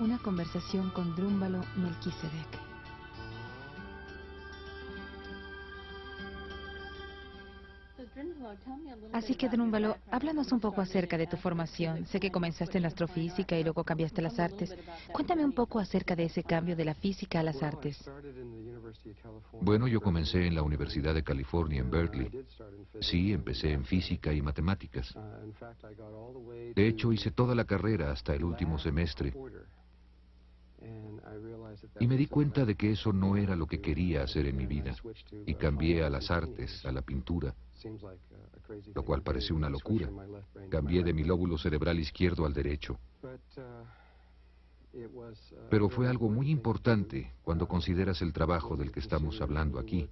Una conversación con Drúmbalo Melquisedec. Así que, Drúmbalo, háblanos un poco acerca de tu formación. Sé que comenzaste en la astrofísica y luego cambiaste a las artes. Cuéntame un poco acerca de ese cambio de la física a las artes. Bueno, yo comencé en la Universidad de California en Berkeley. Sí, empecé en física y matemáticas. De hecho, hice toda la carrera hasta el último semestre. Y me di cuenta de que eso no era lo que quería hacer en mi vida. Y cambié a las artes, a la pintura, lo cual pareció una locura. Cambié de mi lóbulo cerebral izquierdo al derecho. Pero fue algo muy importante cuando consideras el trabajo del que estamos hablando aquí.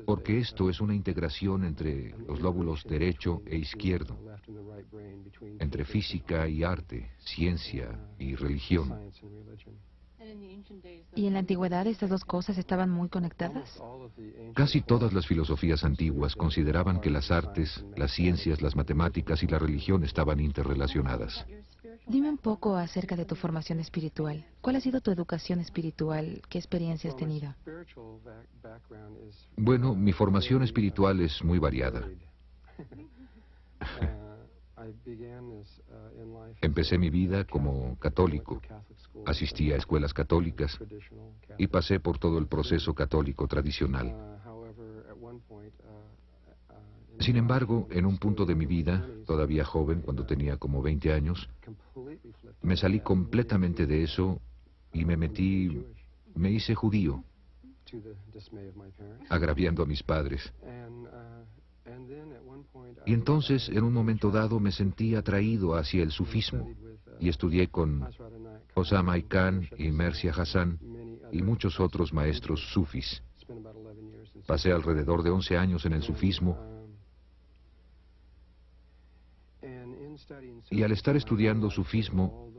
Porque esto es una integración entre los lóbulos derecho e izquierdo, entre física y arte, ciencia y religión. ¿Y en la antigüedad estas dos cosas estaban muy conectadas? Casi todas las filosofías antiguas consideraban que las artes, las ciencias, las matemáticas y la religión estaban interrelacionadas. Dime un poco acerca de tu formación espiritual. ¿Cuál ha sido tu educación espiritual? ¿Qué experiencia has tenido? Bueno, mi formación espiritual es muy variada. Empecé mi vida como católico. Asistí a escuelas católicas y pasé por todo el proceso católico tradicional. Sin embargo, en un punto de mi vida, todavía joven, cuando tenía como 20 años, me salí completamente de eso y me hice judío, agraviando a mis padres. Y entonces, en un momento dado, me sentí atraído hacia el sufismo y estudié con Osama Khan y Mircea Hassan y muchos otros maestros sufis. Pasé alrededor de 11 años en el sufismo y al estar estudiando sufismo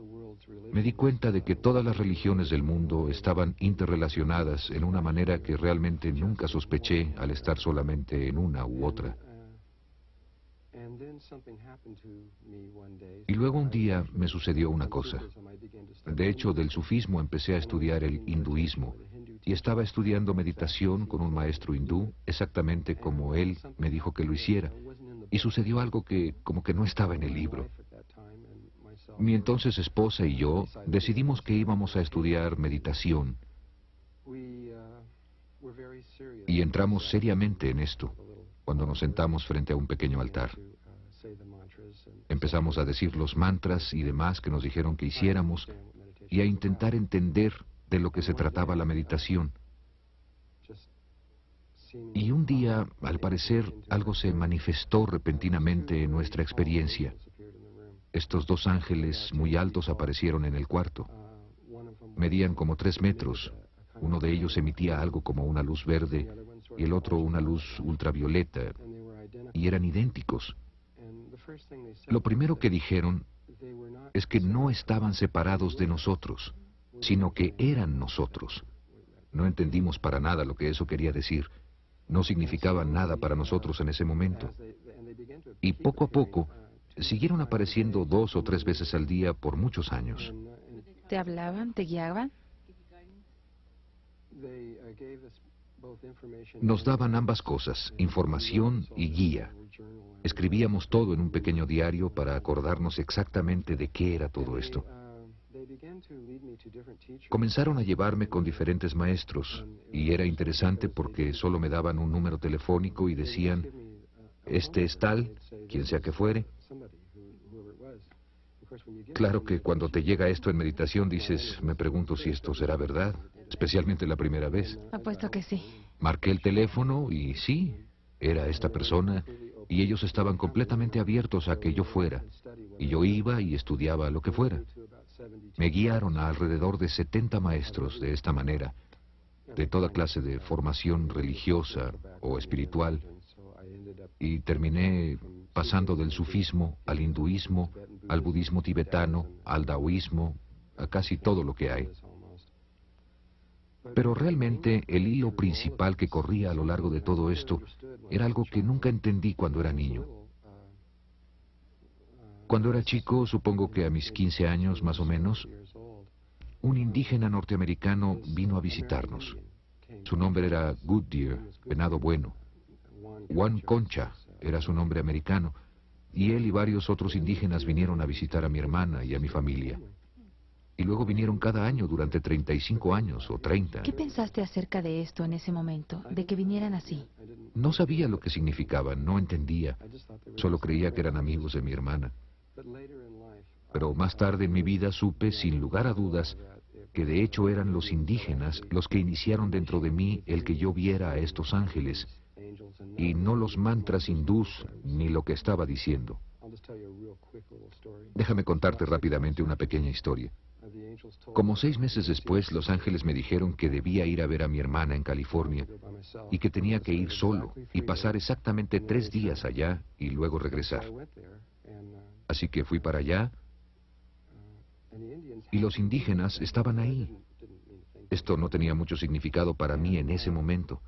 me di cuenta de que todas las religiones del mundo estaban interrelacionadas en una manera que realmente nunca sospeché al estar solamente en una u otra. Y luego un día me sucedió una cosa. De hecho, del sufismo empecé a estudiar el hinduismo y estaba estudiando meditación con un maestro hindú exactamente como él me dijo que lo hiciera. Y sucedió algo que como que no estaba en el libro. Mi entonces esposa y yo decidimos que íbamos a estudiar meditación y entramos seriamente en esto cuando nos sentamos frente a un pequeño altar. Empezamos a decir los mantras y demás que nos dijeron que hiciéramos y a intentar entender de lo que se trataba la meditación. Y un día, al parecer, algo se manifestó repentinamente en nuestra experiencia. Estos dos ángeles muy altos aparecieron en el cuarto. Medían como 3 metros. Uno de ellos emitía algo como una luz verde y el otro una luz ultravioleta. Y eran idénticos. Lo primero que dijeron es que no estaban separados de nosotros, sino que eran nosotros. No entendimos para nada lo que eso quería decir. No significaba nada para nosotros en ese momento. Y poco a poco, siguieron apareciendo 2 o 3 veces al día por muchos años. ¿Te hablaban? ¿Te guiaban? Nos daban ambas cosas, información y guía. Escribíamos todo en un pequeño diario para acordarnos exactamente de qué era todo esto. Comenzaron a llevarme con diferentes maestros y era interesante porque solo me daban un número telefónico y decían, este es tal, quien sea que fuere. Claro que cuando te llega esto en meditación dices, me pregunto si esto será verdad, especialmente la primera vez. Apuesto que sí. Marqué el teléfono y sí, era esta persona y ellos estaban completamente abiertos a que yo fuera. Y yo iba y estudiaba lo que fuera. Me guiaron a alrededor de 70 maestros de esta manera, de toda clase de formación religiosa o espiritual, y terminé pasando del sufismo al hinduismo, al budismo tibetano, al taoísmo, a casi todo lo que hay. Pero realmente el hilo principal que corría a lo largo de todo esto era algo que nunca entendí cuando era niño. Cuando era chico, supongo que a mis 15 años más o menos, un indígena norteamericano vino a visitarnos. Su nombre era Goodyear, venado bueno. Juan Concha era su nombre americano, y él y varios otros indígenas vinieron a visitar a mi hermana y a mi familia. Y luego vinieron cada año durante 35 años o 30. ¿Qué pensaste acerca de esto en ese momento, de que vinieran así? No sabía lo que significaban, no entendía. Solo creía que eran amigos de mi hermana. Pero más tarde en mi vida supe, sin lugar a dudas, que de hecho eran los indígenas los que iniciaron dentro de mí el que yo viera a estos ángeles, y no los mantras hindús ni lo que estaba diciendo. Déjame contarte rápidamente una pequeña historia. Como 6 meses después, los ángeles me dijeron que debía ir a ver a mi hermana en California y que tenía que ir solo y pasar exactamente 3 días allá y luego regresar. Así que fui para allá y los indígenas estaban ahí. Esto no tenía mucho significado para mí en ese momento.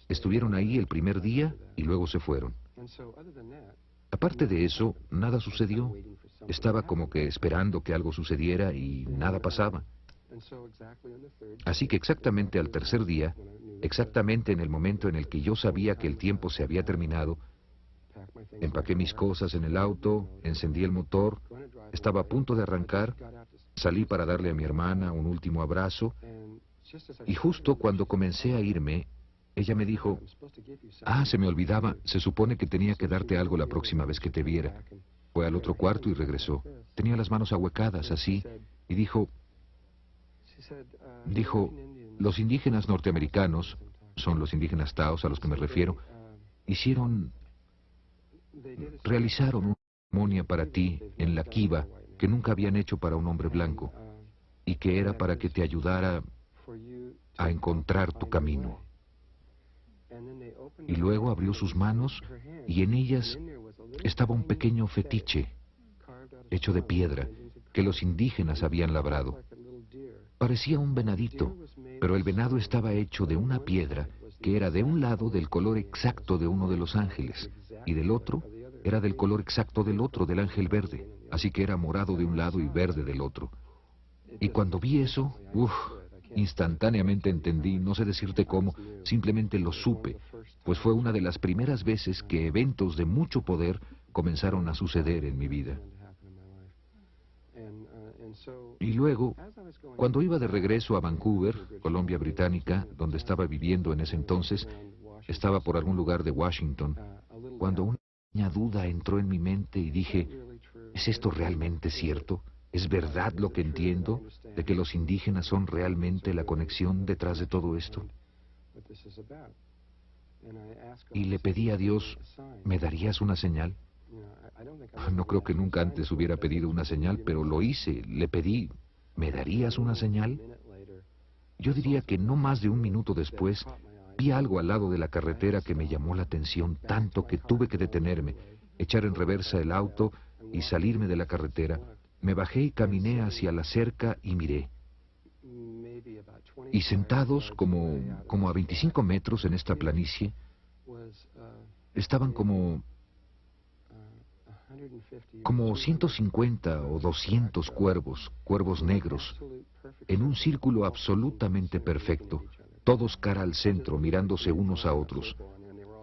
Estuvieron ahí el primer día y luego se fueron. Aparte de eso, nada sucedió. Estaba como que esperando que algo sucediera y nada pasaba. Así que exactamente al tercer día, exactamente en el momento en el que yo sabía que el tiempo se había terminado, empaqué mis cosas en el auto, encendí el motor, estaba a punto de arrancar, salí para darle a mi hermana un último abrazo, y justo cuando comencé a irme, ella me dijo, se me olvidaba, se supone que tenía que darte algo la próxima vez que te viera. Fue al otro cuarto y regresó. Tenía las manos ahuecadas, así, y dijo, los indígenas norteamericanos, son los indígenas taos a los que me refiero, realizaron una ceremonia para ti en la Kiva que nunca habían hecho para un hombre blanco, y que era para que te ayudara a encontrar tu camino. Y luego abrió sus manos y en ellas estaba un pequeño fetiche hecho de piedra que los indígenas habían labrado. Parecía un venadito, pero el venado estaba hecho de una piedra que era de un lado del color exacto de uno de los ángeles y del otro era del color exacto del otro, del ángel verde. Así que era morado de un lado y verde del otro. Y cuando vi eso, instantáneamente entendí, no sé decirte cómo, simplemente lo supe, pues fue una de las primeras veces que eventos de mucho poder comenzaron a suceder en mi vida. Y luego, cuando iba de regreso a Vancouver, Columbia Británica, donde estaba viviendo en ese entonces, estaba por algún lugar de Washington, cuando una pequeña duda entró en mi mente y dije, ¿es esto realmente cierto? ¿Es verdad lo que entiendo de que los indígenas son realmente la conexión detrás de todo esto? Y le pedí a Dios, ¿me darías una señal? No creo que nunca antes hubiera pedido una señal, pero lo hice, le pedí, ¿me darías una señal? Yo diría que no más de un minuto después, vi algo al lado de la carretera que me llamó la atención tanto que tuve que detenerme, echar en reversa el auto y salirme de la carretera. Me bajé y caminé hacia la cerca y miré. Y sentados como a 25 metros en esta planicie, estaban como 150 o 200 cuervos negros, en un círculo absolutamente perfecto, todos cara al centro, mirándose unos a otros.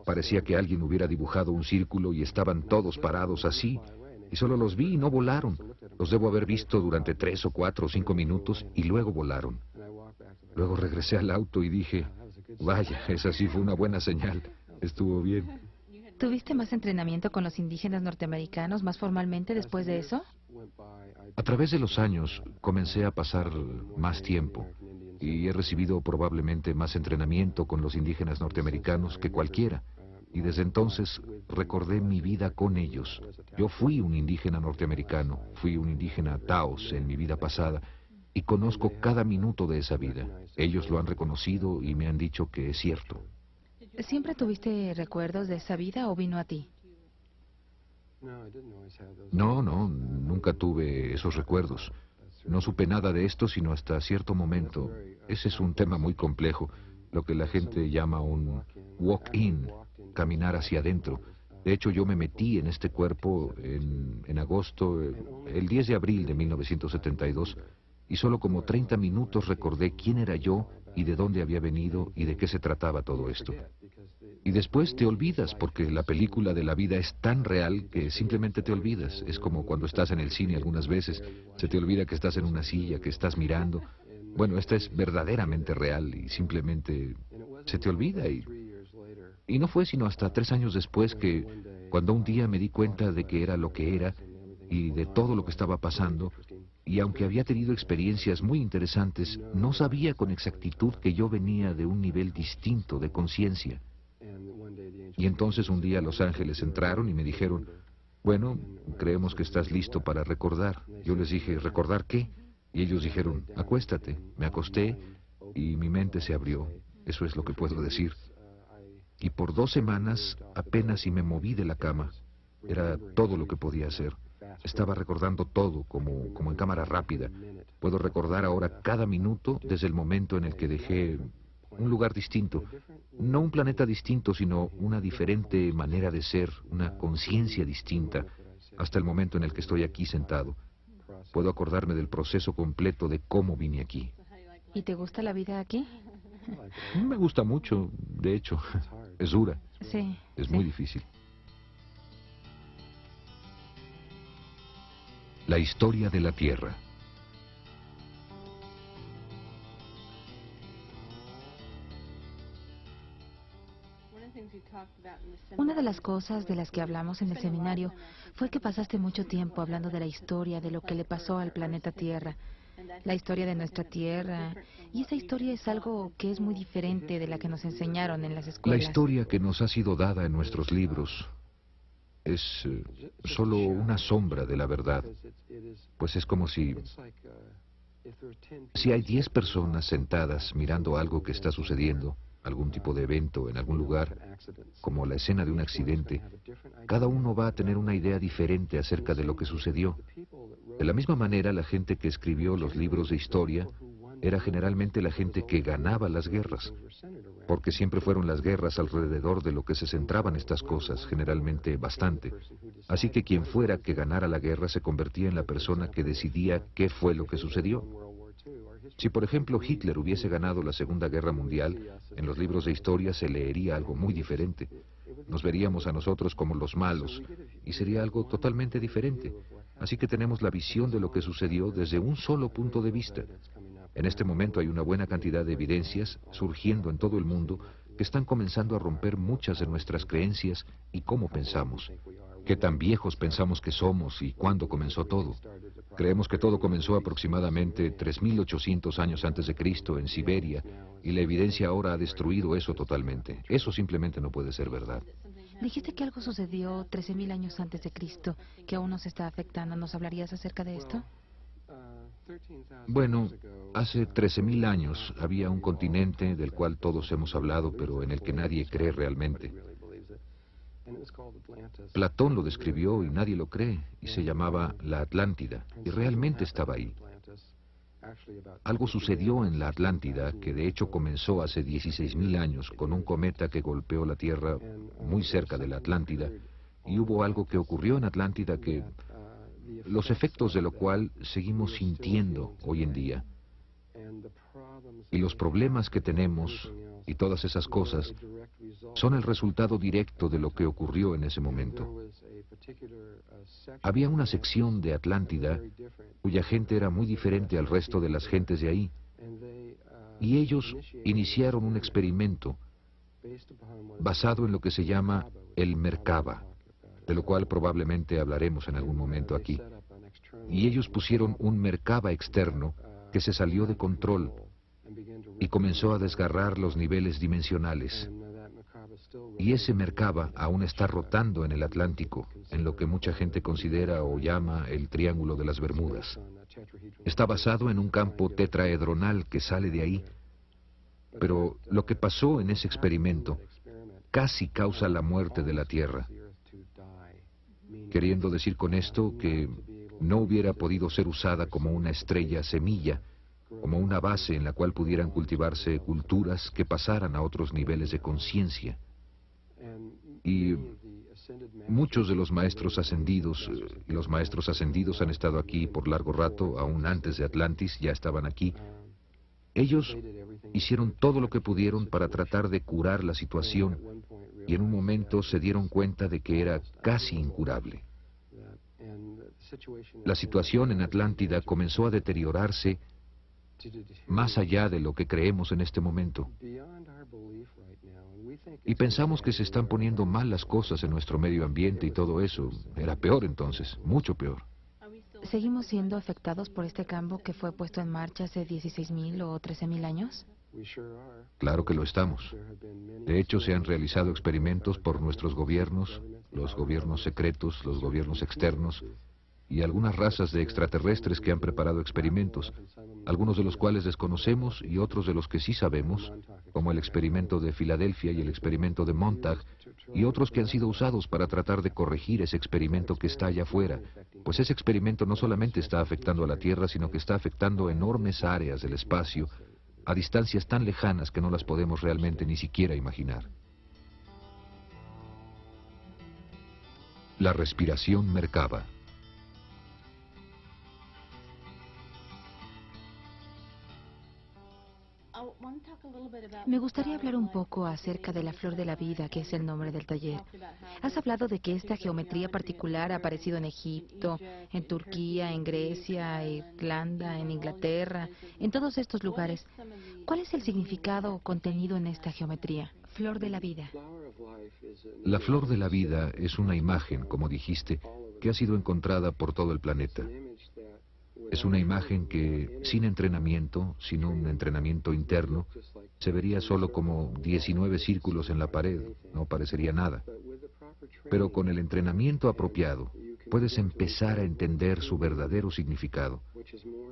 Parecía que alguien hubiera dibujado un círculo y estaban todos parados así, y solo los vi y no volaron. Los debo haber visto durante 3 o 4 o 5 minutos y luego volaron. Luego regresé al auto y dije, vaya, esa sí fue una buena señal, estuvo bien. ¿Tuviste más entrenamiento con los indígenas norteamericanos más formalmente después de eso? A través de los años comencé a pasar más tiempo y he recibido probablemente más entrenamiento con los indígenas norteamericanos que cualquiera. Y desde entonces recordé mi vida con ellos. Yo fui un indígena norteamericano, fui un indígena taos en mi vida pasada y conozco cada minuto de esa vida. Ellos lo han reconocido y me han dicho que es cierto. ¿Siempre tuviste recuerdos de esa vida o vino a ti? No, nunca tuve esos recuerdos. No supe nada de esto sino hasta cierto momento. Ese es un tema muy complejo, lo que la gente llama un walk-in, caminar hacia adentro. De hecho, yo me metí en este cuerpo en agosto, el 10 de abril de 1972, y solo como 30 minutos recordé quién era yo y de dónde había venido y de qué se trataba todo esto. Y después te olvidas, porque la película de la vida es tan real que simplemente te olvidas. Es como cuando estás en el cine algunas veces, se te olvida que estás en una silla, que estás mirando. Bueno, esta es verdaderamente real y simplemente se te olvida. Y no fue sino hasta 3 años después que, cuando un día me di cuenta de que era lo que era y de todo lo que estaba pasando, y aunque había tenido experiencias muy interesantes, no sabía con exactitud que yo venía de un nivel distinto de conciencia. Y entonces un día los ángeles entraron y me dijeron, bueno, creemos que estás listo para recordar. Yo les dije, ¿recordar qué? Y ellos dijeron, acuéstate. Me acosté y mi mente se abrió. Eso es lo que puedo decir. Y por 2 semanas apenas si me moví de la cama. Era todo lo que podía hacer. Estaba recordando todo, como en cámara rápida. Puedo recordar ahora cada minuto desde el momento en el que dejé un lugar distinto. No un planeta distinto, sino una diferente manera de ser, una conciencia distinta, hasta el momento en el que estoy aquí sentado. Puedo acordarme del proceso completo de cómo vine aquí. ¿Y te gusta la vida aquí? Me gusta mucho, de hecho. Es dura. Sí. Es sí. muy difícil. La historia de la Tierra. Una de las cosas de las que hablamos en el seminario fue que pasaste mucho tiempo hablando de la historia, de lo que le pasó al planeta Tierra, la historia de nuestra Tierra, y esa historia es algo que es muy diferente de la que nos enseñaron en las La escuelas. historia que nos ha sido dada en nuestros libros es solo una sombra de la verdad, pues es como si hay 10 personas sentadas mirando algo que está sucediendo, algún tipo de evento en algún lugar, como la escena de un accidente, cada uno va a tener una idea diferente acerca de lo que sucedió. De la misma manera, la gente que escribió los libros de historia era generalmente la gente que ganaba las guerras, porque siempre fueron las guerras alrededor de lo que se centraban estas cosas, generalmente bastante. Así que quien fuera que ganara la guerra se convertía en la persona que decidía qué fue lo que sucedió. Si, por ejemplo, Hitler hubiese ganado la Segunda Guerra Mundial, en los libros de historia se leería algo muy diferente. Nos veríamos a nosotros como los malos, y sería algo totalmente diferente. Así que tenemos la visión de lo que sucedió desde un solo punto de vista. En este momento hay una buena cantidad de evidencias surgiendo en todo el mundo que están comenzando a romper muchas de nuestras creencias y cómo pensamos. Qué tan viejos pensamos que somos y cuándo comenzó todo. Creemos que todo comenzó aproximadamente 3.800 años antes de Cristo en Siberia, y la evidencia ahora ha destruido eso totalmente. Eso simplemente no puede ser verdad. Dijiste que algo sucedió 13.000 años antes de Cristo, que aún nos está afectando. ¿Nos hablarías acerca de esto? Bueno, hace 13.000 años había un continente del cual todos hemos hablado, pero en el que nadie cree realmente. Platón lo describió y nadie lo cree, y se llamaba la Atlántida, y realmente estaba ahí. Algo sucedió en la Atlántida que de hecho comenzó hace 16.000 años con un cometa que golpeó la Tierra muy cerca de la Atlántida, y hubo algo que ocurrió en Atlántida que los efectos de lo cual seguimos sintiendo hoy en día. Y los problemas que tenemos y todas esas cosas son el resultado directo de lo que ocurrió en ese momento. Había una sección de Atlántida cuya gente era muy diferente al resto de las gentes de ahí, y ellos iniciaron un experimento basado en lo que se llama el Merkaba, de lo cual probablemente hablaremos en algún momento aquí. Y ellos pusieron un Merkaba externo que se salió de control y comenzó a desgarrar los niveles dimensionales. Y ese Merkaba aún está rotando en el Atlántico, en lo que mucha gente considera o llama el Triángulo de las Bermudas. Está basado en un campo tetraedronal que sale de ahí, pero lo que pasó en ese experimento casi causa la muerte de la Tierra. Queriendo decir con esto que no hubiera podido ser usada como una estrella semilla, como una base en la cual pudieran cultivarse culturas que pasaran a otros niveles de conciencia. Y Muchos de los maestros ascendidos, los maestros ascendidos han estado aquí por largo rato, aún antes de Atlantis, ya estaban aquí. Ellos hicieron todo lo que pudieron para tratar de curar la situación y en un momento se dieron cuenta de que era casi incurable. La situación en Atlántida comenzó a deteriorarse más allá de lo que creemos en este momento. Y pensamos que se están poniendo mal las cosas en nuestro medio ambiente y todo eso. Era peor entonces, mucho peor. ¿Seguimos siendo afectados por este cambio que fue puesto en marcha hace 16.000 o 13.000 años? Claro que lo estamos. De hecho, se han realizado experimentos por nuestros gobiernos, los gobiernos secretos, los gobiernos externos, y algunas razas de extraterrestres que han preparado experimentos, algunos de los cuales desconocemos y otros de los que sí sabemos, como el experimento de Filadelfia y el experimento de Montauk, y otros que han sido usados para tratar de corregir ese experimento que está allá afuera, pues ese experimento no solamente está afectando a la Tierra, sino que está afectando enormes áreas del espacio, a distancias tan lejanas que no las podemos realmente ni siquiera imaginar. La respiración Merkaba. Me gustaría hablar un poco acerca de la flor de la vida, que es el nombre del taller. Has hablado de que esta geometría particular ha aparecido en Egipto, en Turquía, en Grecia, Irlanda, en Inglaterra, en todos estos lugares. ¿Cuál es el significado o contenido en esta geometría? Flor de la vida. La flor de la vida es una imagen, como dijiste, que ha sido encontrada por todo el planeta. Es una imagen que, sin entrenamiento, sin un entrenamiento interno, se vería solo como 19 círculos en la pared, no parecería nada. Pero con el entrenamiento apropiado, puedes empezar a entender su verdadero significado,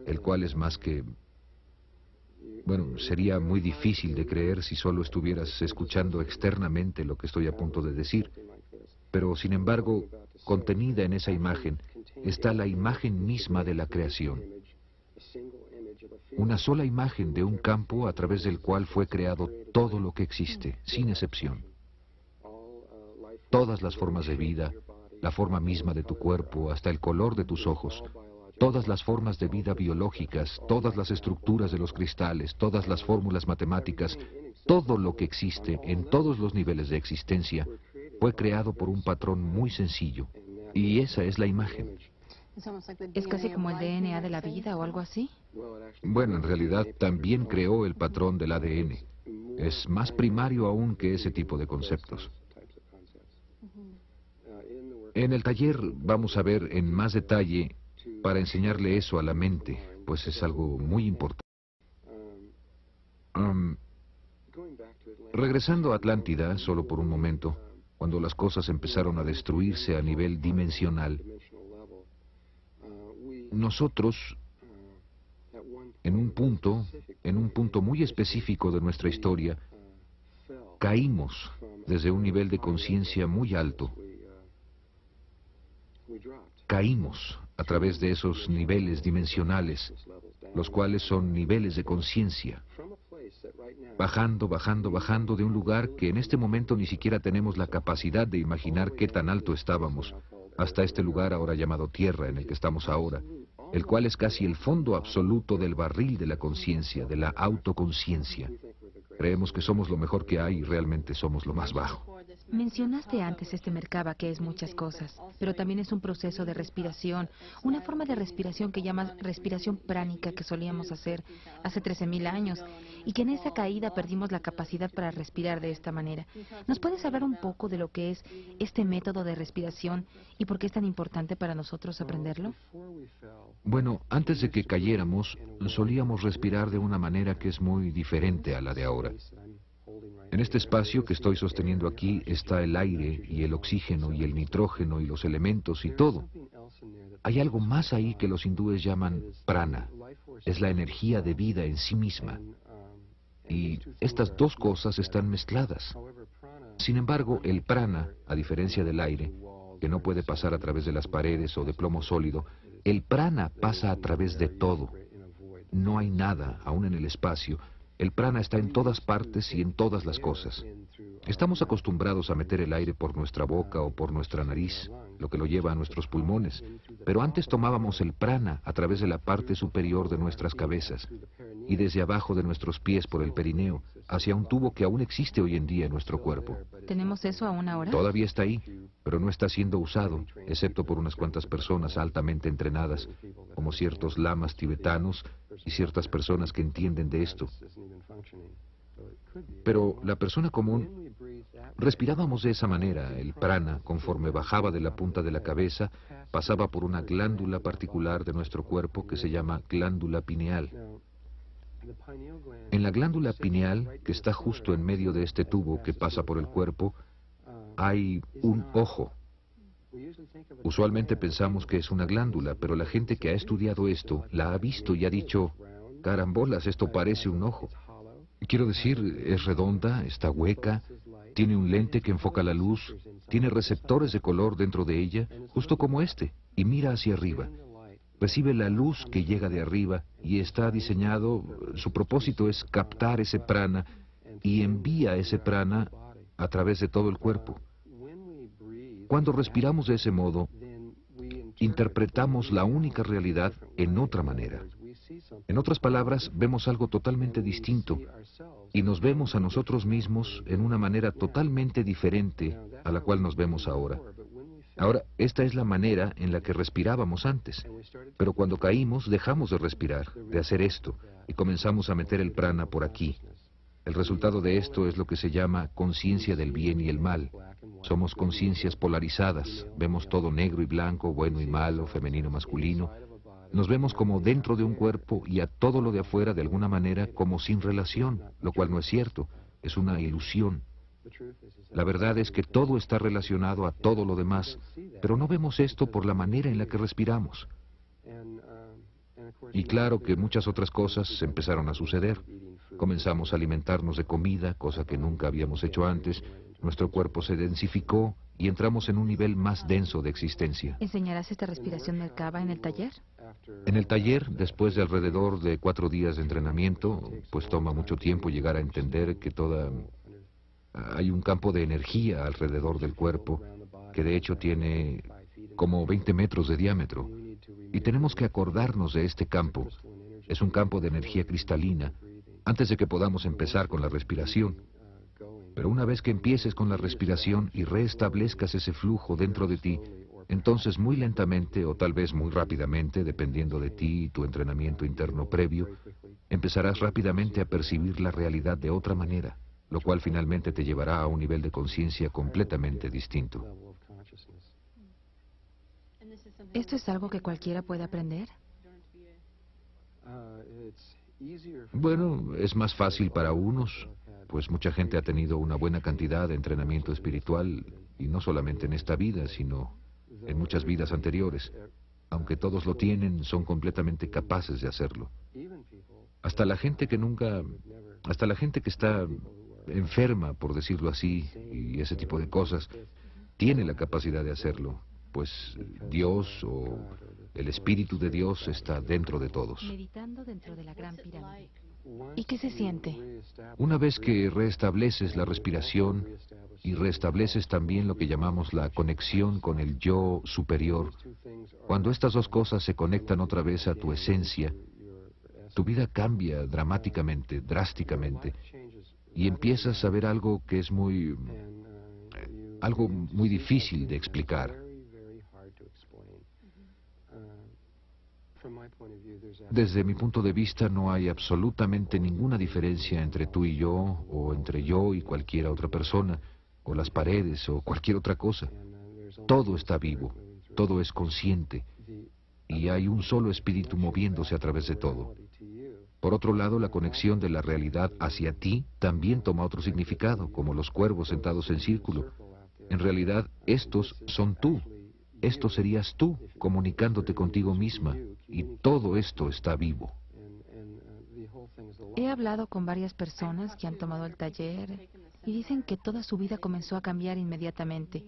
el cual es más que... Bueno, sería muy difícil de creer si solo estuvieras escuchando externamente lo que estoy a punto de decir, pero sin embargo, contenida en esa imagen, está la imagen misma de la creación. Una sola imagen de un campo a través del cual fue creado todo lo que existe, sin excepción. Todas las formas de vida, la forma misma de tu cuerpo, hasta el color de tus ojos, todas las formas de vida biológicas, todas las estructuras de los cristales, todas las fórmulas matemáticas, todo lo que existe en todos los niveles de existencia, fue creado por un patrón muy sencillo. Y esa es la imagen. ¿Es casi como el DNA de la vida o algo así? Bueno, en realidad también creó el patrón del ADN. Es más primario aún que ese tipo de conceptos. En el taller vamos a ver en más detalle para enseñarle eso a la mente, pues es algo muy importante. Regresando a Atlántida, solo por un momento, cuando las cosas empezaron a destruirse a nivel dimensional, nosotros, en un punto muy específico de nuestra historia, caímos desde un nivel de conciencia muy alto. Caímos a través de esos niveles dimensionales, los cuales son niveles de conciencia, bajando, bajando, bajando de un lugar que en este momento ni siquiera tenemos la capacidad de imaginar qué tan alto estábamos, hasta este lugar ahora llamado Tierra, en el que estamos ahora, el cual es casi el fondo absoluto del barril de la conciencia, de la autoconciencia. Creemos que somos lo mejor que hay y realmente somos lo más bajo. Mencionaste antes este Merkaba, que es muchas cosas, pero también es un proceso de respiración, una forma de respiración que llamas respiración pránica que solíamos hacer hace 13.000 años y que en esa caída perdimos la capacidad para respirar de esta manera. ¿Nos puedes hablar un poco de lo que es este método de respiración y por qué es tan importante para nosotros aprenderlo? Bueno, antes de que cayéramos, solíamos respirar de una manera que es muy diferente a la de ahora. En este espacio que estoy sosteniendo aquí está el aire y el oxígeno y el nitrógeno y los elementos y todo. Hay algo más ahí que los hindúes llaman prana. Es la energía de vida en sí misma. Y estas dos cosas están mezcladas. Sin embargo, el prana, a diferencia del aire, que no puede pasar a través de las paredes o de plomo sólido, el prana pasa a través de todo. No hay nada, aún en el espacio, El prana está en todas partes y en todas las cosas. Estamos acostumbrados a meter el aire por nuestra boca o por nuestra nariz, lo que lo lleva a nuestros pulmones. Pero antes tomábamos el prana a través de la parte superior de nuestras cabezas y desde abajo de nuestros pies por el perineo, hacia un tubo que aún existe hoy en día en nuestro cuerpo. ¿Tenemos eso aún ahora? Todavía está ahí, pero no está siendo usado, excepto por unas cuantas personas altamente entrenadas, como ciertos lamas tibetanos y ciertas personas que entienden de esto. Pero la persona común, respirábamos de esa manera. El prana, conforme bajaba de la punta de la cabeza, pasaba por una glándula particular de nuestro cuerpo que se llama glándula pineal. En la glándula pineal, que está justo en medio de este tubo que pasa por el cuerpo, hay un ojo. Usualmente pensamos que es una glándula, pero la gente que ha estudiado esto la ha visto y ha dicho, carambolas, esto parece un ojo. Quiero decir, es redonda, está hueca, tiene un lente que enfoca la luz, tiene receptores de color dentro de ella, justo como este, y mira hacia arriba. Recibe la luz que llega de arriba y está diseñado, su propósito es captar ese prana y envía ese prana a través de todo el cuerpo. Cuando respiramos de ese modo, interpretamos la única realidad en otra manera. En otras palabras, vemos algo totalmente distinto y nos vemos a nosotros mismos en una manera totalmente diferente a la cual nos vemos ahora. Ahora, esta es la manera en la que respirábamos antes, pero cuando caímos dejamos de respirar, de hacer esto, y comenzamos a meter el prana por aquí. El resultado de esto es lo que se llama conciencia del bien y el mal. Somos conciencias polarizadas, vemos todo negro y blanco, bueno y malo, femenino, masculino. Nos vemos como dentro de un cuerpo y a todo lo de afuera de alguna manera como sin relación, lo cual no es cierto, es una ilusión. La verdad es que todo está relacionado a todo lo demás, pero no vemos esto por la manera en la que respiramos. Y claro que muchas otras cosas empezaron a suceder. Comenzamos a alimentarnos de comida, cosa que nunca habíamos hecho antes. Nuestro cuerpo se densificó y entramos en un nivel más denso de existencia. ¿Enseñarás esta respiración Merkaba en el taller? En el taller, después de alrededor de 4 días de entrenamiento, pues toma mucho tiempo llegar a entender que hay un campo de energía alrededor del cuerpo, que de hecho tiene como 20 metros de diámetro. Y tenemos que acordarnos de este campo. Es un campo de energía cristalina, antes de que podamos empezar con la respiración. Pero una vez que empieces con la respiración y restablezcas ese flujo dentro de ti, entonces muy lentamente o tal vez muy rápidamente, dependiendo de ti y tu entrenamiento interno previo, empezarás rápidamente a percibir la realidad de otra manera, lo cual finalmente te llevará a un nivel de conciencia completamente distinto. ¿Esto es algo que cualquiera puede aprender? Bueno, es más fácil para unos, pues mucha gente ha tenido una buena cantidad de entrenamiento espiritual, y no solamente en esta vida, sino en muchas vidas anteriores. Aunque todos lo tienen, son completamente capaces de hacerlo. Hasta la gente que está enferma, por decirlo así, y ese tipo de cosas, tiene la capacidad de hacerlo, pues Dios o el Espíritu de Dios está dentro de todos. Meditando dentro de la Gran Pirámide. ¿Y qué se siente? Una vez que restableces la respiración y restableces también lo que llamamos la conexión con el yo superior, cuando estas dos cosas se conectan otra vez a tu esencia, tu vida cambia dramáticamente, drásticamente, y empiezas a ver algo que es algo muy difícil de explicar. Desde mi punto de vista no hay absolutamente ninguna diferencia entre tú y yo, o entre yo y cualquier otra persona, o las paredes, o cualquier otra cosa. Todo está vivo, todo es consciente, y hay un solo espíritu moviéndose a través de todo. Por otro lado, la conexión de la realidad hacia ti también toma otro significado, como los cuervos sentados en círculo. En realidad, estos son tú. Esto serías tú, comunicándote contigo misma, y todo esto está vivo. He hablado con varias personas que han tomado el taller y dicen que toda su vida comenzó a cambiar inmediatamente.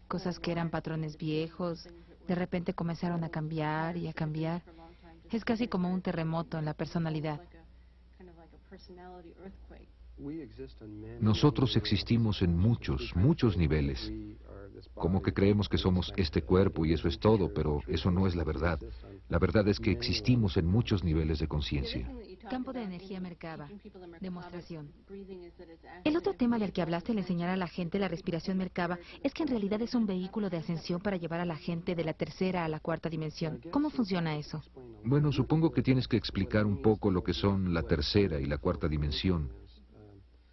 Cosas que eran patrones viejos, de repente comenzaron a cambiar y a cambiar. Es casi como un terremoto en la personalidad. Nosotros existimos en muchos, muchos niveles. Como que creemos que somos este cuerpo y eso es todo, pero eso no es la verdad. La verdad es que existimos en muchos niveles de conciencia. Campo de energía Merkaba. Demostración. El otro tema del que hablaste al enseñar a la gente la respiración Merkaba es que en realidad es un vehículo de ascensión para llevar a la gente de la tercera a la cuarta dimensión. ¿Cómo funciona eso? Bueno, supongo que tienes que explicar un poco lo que son la tercera y la cuarta dimensión.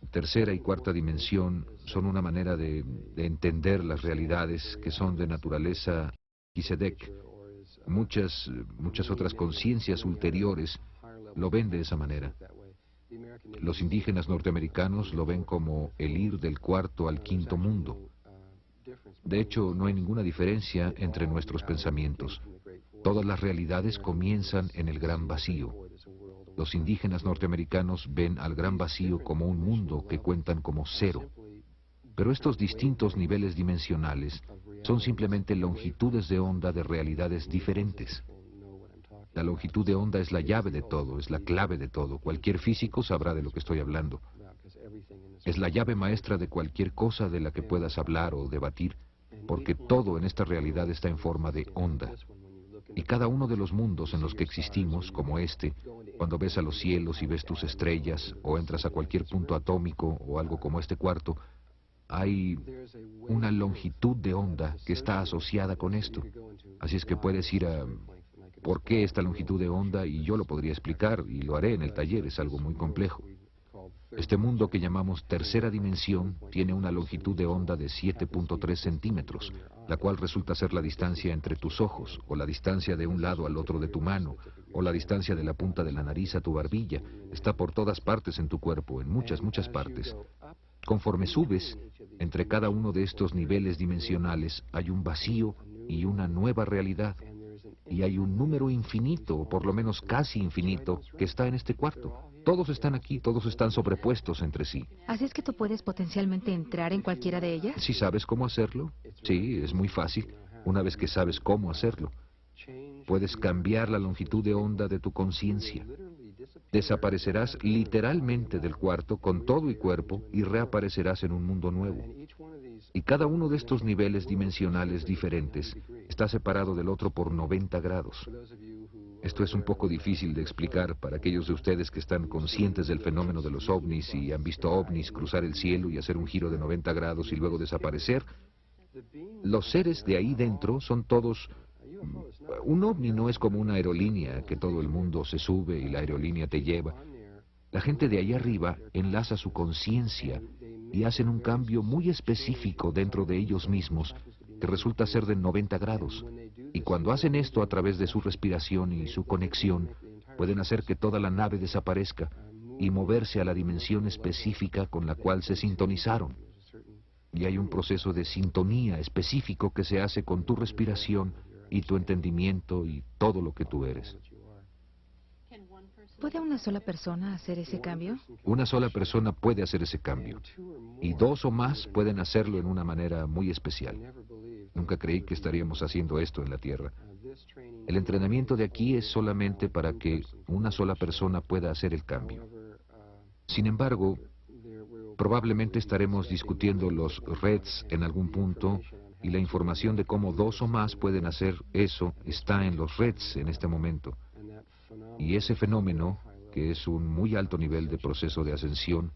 Tercera y cuarta dimensión son una manera de entender las realidades que son de naturaleza Kisedek. Muchas otras conciencias ulteriores lo ven de esa manera. Los indígenas norteamericanos lo ven como el ir del cuarto al quinto mundo. De hecho, no hay ninguna diferencia entre nuestros pensamientos. Todas las realidades comienzan en el gran vacío. Los indígenas norteamericanos ven al gran vacío como un mundo que cuentan como cero. Pero estos distintos niveles dimensionales son simplemente longitudes de onda de realidades diferentes. La longitud de onda es la llave de todo, es la clave de todo. Cualquier físico sabrá de lo que estoy hablando. Es la llave maestra de cualquier cosa de la que puedas hablar o debatir, porque todo en esta realidad está en forma de onda. Y cada uno de los mundos en los que existimos, como este, cuando ves a los cielos y ves tus estrellas, o entras a cualquier punto atómico o algo como este cuarto, hay una longitud de onda que está asociada con esto. Así es que puedes ir a ¿por qué esta longitud de onda? Y yo lo podría explicar, y lo haré en el taller, es algo muy complejo. Este mundo que llamamos tercera dimensión tiene una longitud de onda de 7.3 centímetros, la cual resulta ser la distancia entre tus ojos, o la distancia de un lado al otro de tu mano, o la distancia de la punta de la nariz a tu barbilla. Está por todas partes en tu cuerpo, en muchas, muchas partes. Conforme subes, entre cada uno de estos niveles dimensionales hay un vacío y una nueva realidad. Y hay un número infinito, o por lo menos casi infinito, que está en este cuarto. Todos están aquí, todos están sobrepuestos entre sí. ¿Así es que tú puedes potencialmente entrar en cualquiera de ellas? ¿Si sabes cómo hacerlo? Sí, es muy fácil. Una vez que sabes cómo hacerlo, puedes cambiar la longitud de onda de tu conciencia. Desaparecerás literalmente del cuarto con todo y cuerpo y reaparecerás en un mundo nuevo. Y cada uno de estos niveles dimensionales diferentes está separado del otro por 90 grados. Esto es un poco difícil de explicar para aquellos de ustedes que están conscientes del fenómeno de los ovnis y han visto ovnis cruzar el cielo y hacer un giro de 90 grados y luego desaparecer. Los seres de ahí dentro son todos... Un ovni no es como una aerolínea que todo el mundo se sube y la aerolínea te lleva. La gente de ahí arriba enlaza su conciencia y hacen un cambio muy específico dentro de ellos mismos que resulta ser de 90 grados. Y cuando hacen esto a través de su respiración y su conexión, pueden hacer que toda la nave desaparezca y moverse a la dimensión específica con la cual se sintonizaron. Y hay un proceso de sintonía específico que se hace con tu respiración y tu entendimiento y todo lo que tú eres. ¿Puede una sola persona hacer ese cambio? Una sola persona puede hacer ese cambio, y dos o más pueden hacerlo en una manera muy especial. Nunca creí que estaríamos haciendo esto en la Tierra. El entrenamiento de aquí es solamente para que una sola persona pueda hacer el cambio. Sin embargo, probablemente estaremos discutiendo los REDs en algún punto, y la información de cómo dos o más pueden hacer eso está en los REDs en este momento. Y ese fenómeno, que es un muy alto nivel de proceso de ascensión,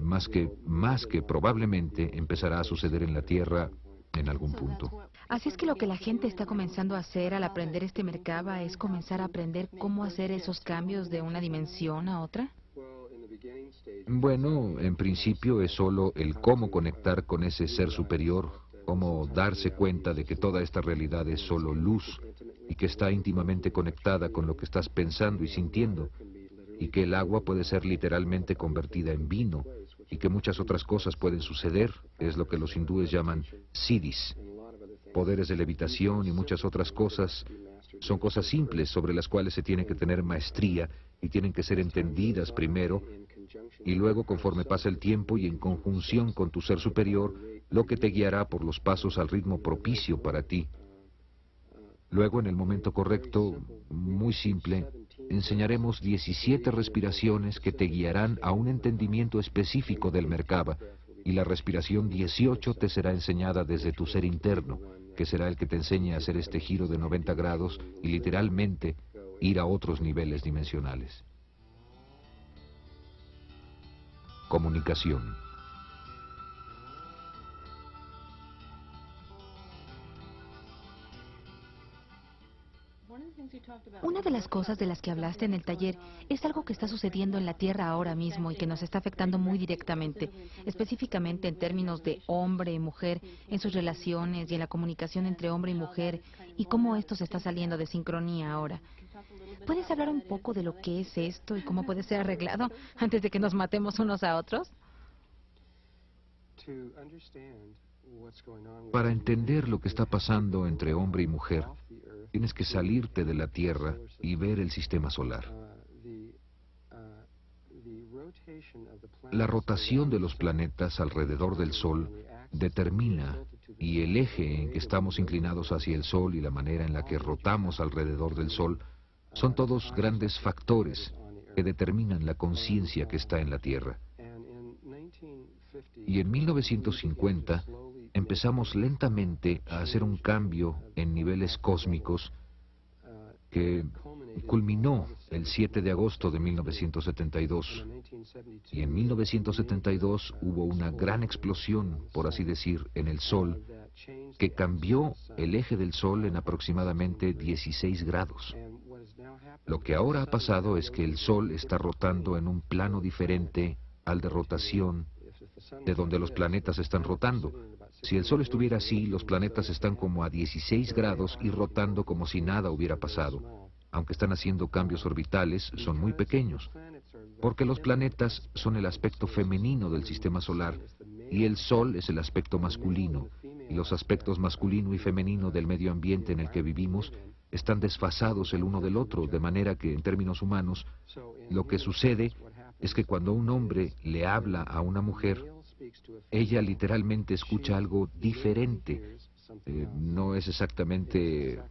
más que probablemente empezará a suceder en la Tierra en algún punto. Así es que lo que la gente está comenzando a hacer al aprender este Merkaba es comenzar a aprender cómo hacer esos cambios de una dimensión a otra. Bueno, en principio es solo el cómo conectar con ese ser superior, cómo darse cuenta de que toda esta realidad es solo luz y que está íntimamente conectada con lo que estás pensando y sintiendo, y que el agua puede ser literalmente convertida en vino, y que muchas otras cosas pueden suceder, es lo que los hindúes llaman siddhis. Poderes de levitación y muchas otras cosas son cosas simples sobre las cuales se tiene que tener maestría y tienen que ser entendidas primero, y luego conforme pasa el tiempo y en conjunción con tu ser superior, lo que te guiará por los pasos al ritmo propicio para ti. Luego, en el momento correcto, muy simple, enseñaremos 17 respiraciones que te guiarán a un entendimiento específico del Merkaba, y la respiración 18 te será enseñada desde tu ser interno, que será el que te enseñe a hacer este giro de 90 grados y literalmente ir a otros niveles dimensionales. Comunicación. Una de las cosas de las que hablaste en el taller es algo que está sucediendo en la Tierra ahora mismo y que nos está afectando muy directamente, específicamente en términos de hombre y mujer, en sus relaciones y en la comunicación entre hombre y mujer, y cómo esto se está saliendo de sincronía ahora. ¿Puedes hablar un poco de lo que es esto y cómo puede ser arreglado antes de que nos matemos unos a otros? Para entender lo que está pasando entre hombre y mujer, tienes que salirte de la Tierra y ver el sistema solar. La rotación de los planetas alrededor del Sol determina, y el eje en que estamos inclinados hacia el Sol y la manera en la que rotamos alrededor del Sol, son todos grandes factores que determinan la conciencia que está en la Tierra. Y en 1950 empezamos lentamente a hacer un cambio en niveles cósmicos que culminó el 7 de agosto de 1972. Y en 1972 hubo una gran explosión, por así decir, en el Sol, que cambió el eje del Sol en aproximadamente 16 grados. Lo que ahora ha pasado es que el Sol está rotando en un plano diferente al de rotación de donde los planetas están rotando. Si el Sol estuviera así, los planetas están como a 16 grados y rotando como si nada hubiera pasado. Aunque están haciendo cambios orbitales, son muy pequeños, porque los planetas son el aspecto femenino del sistema solar y el Sol es el aspecto masculino, y los aspectos masculino y femenino del medio ambiente en el que vivimos están desfasados el uno del otro, de manera que, en términos humanos, lo que sucede es que cuando un hombre le habla a una mujer, ella literalmente escucha algo diferente. No es exactamente...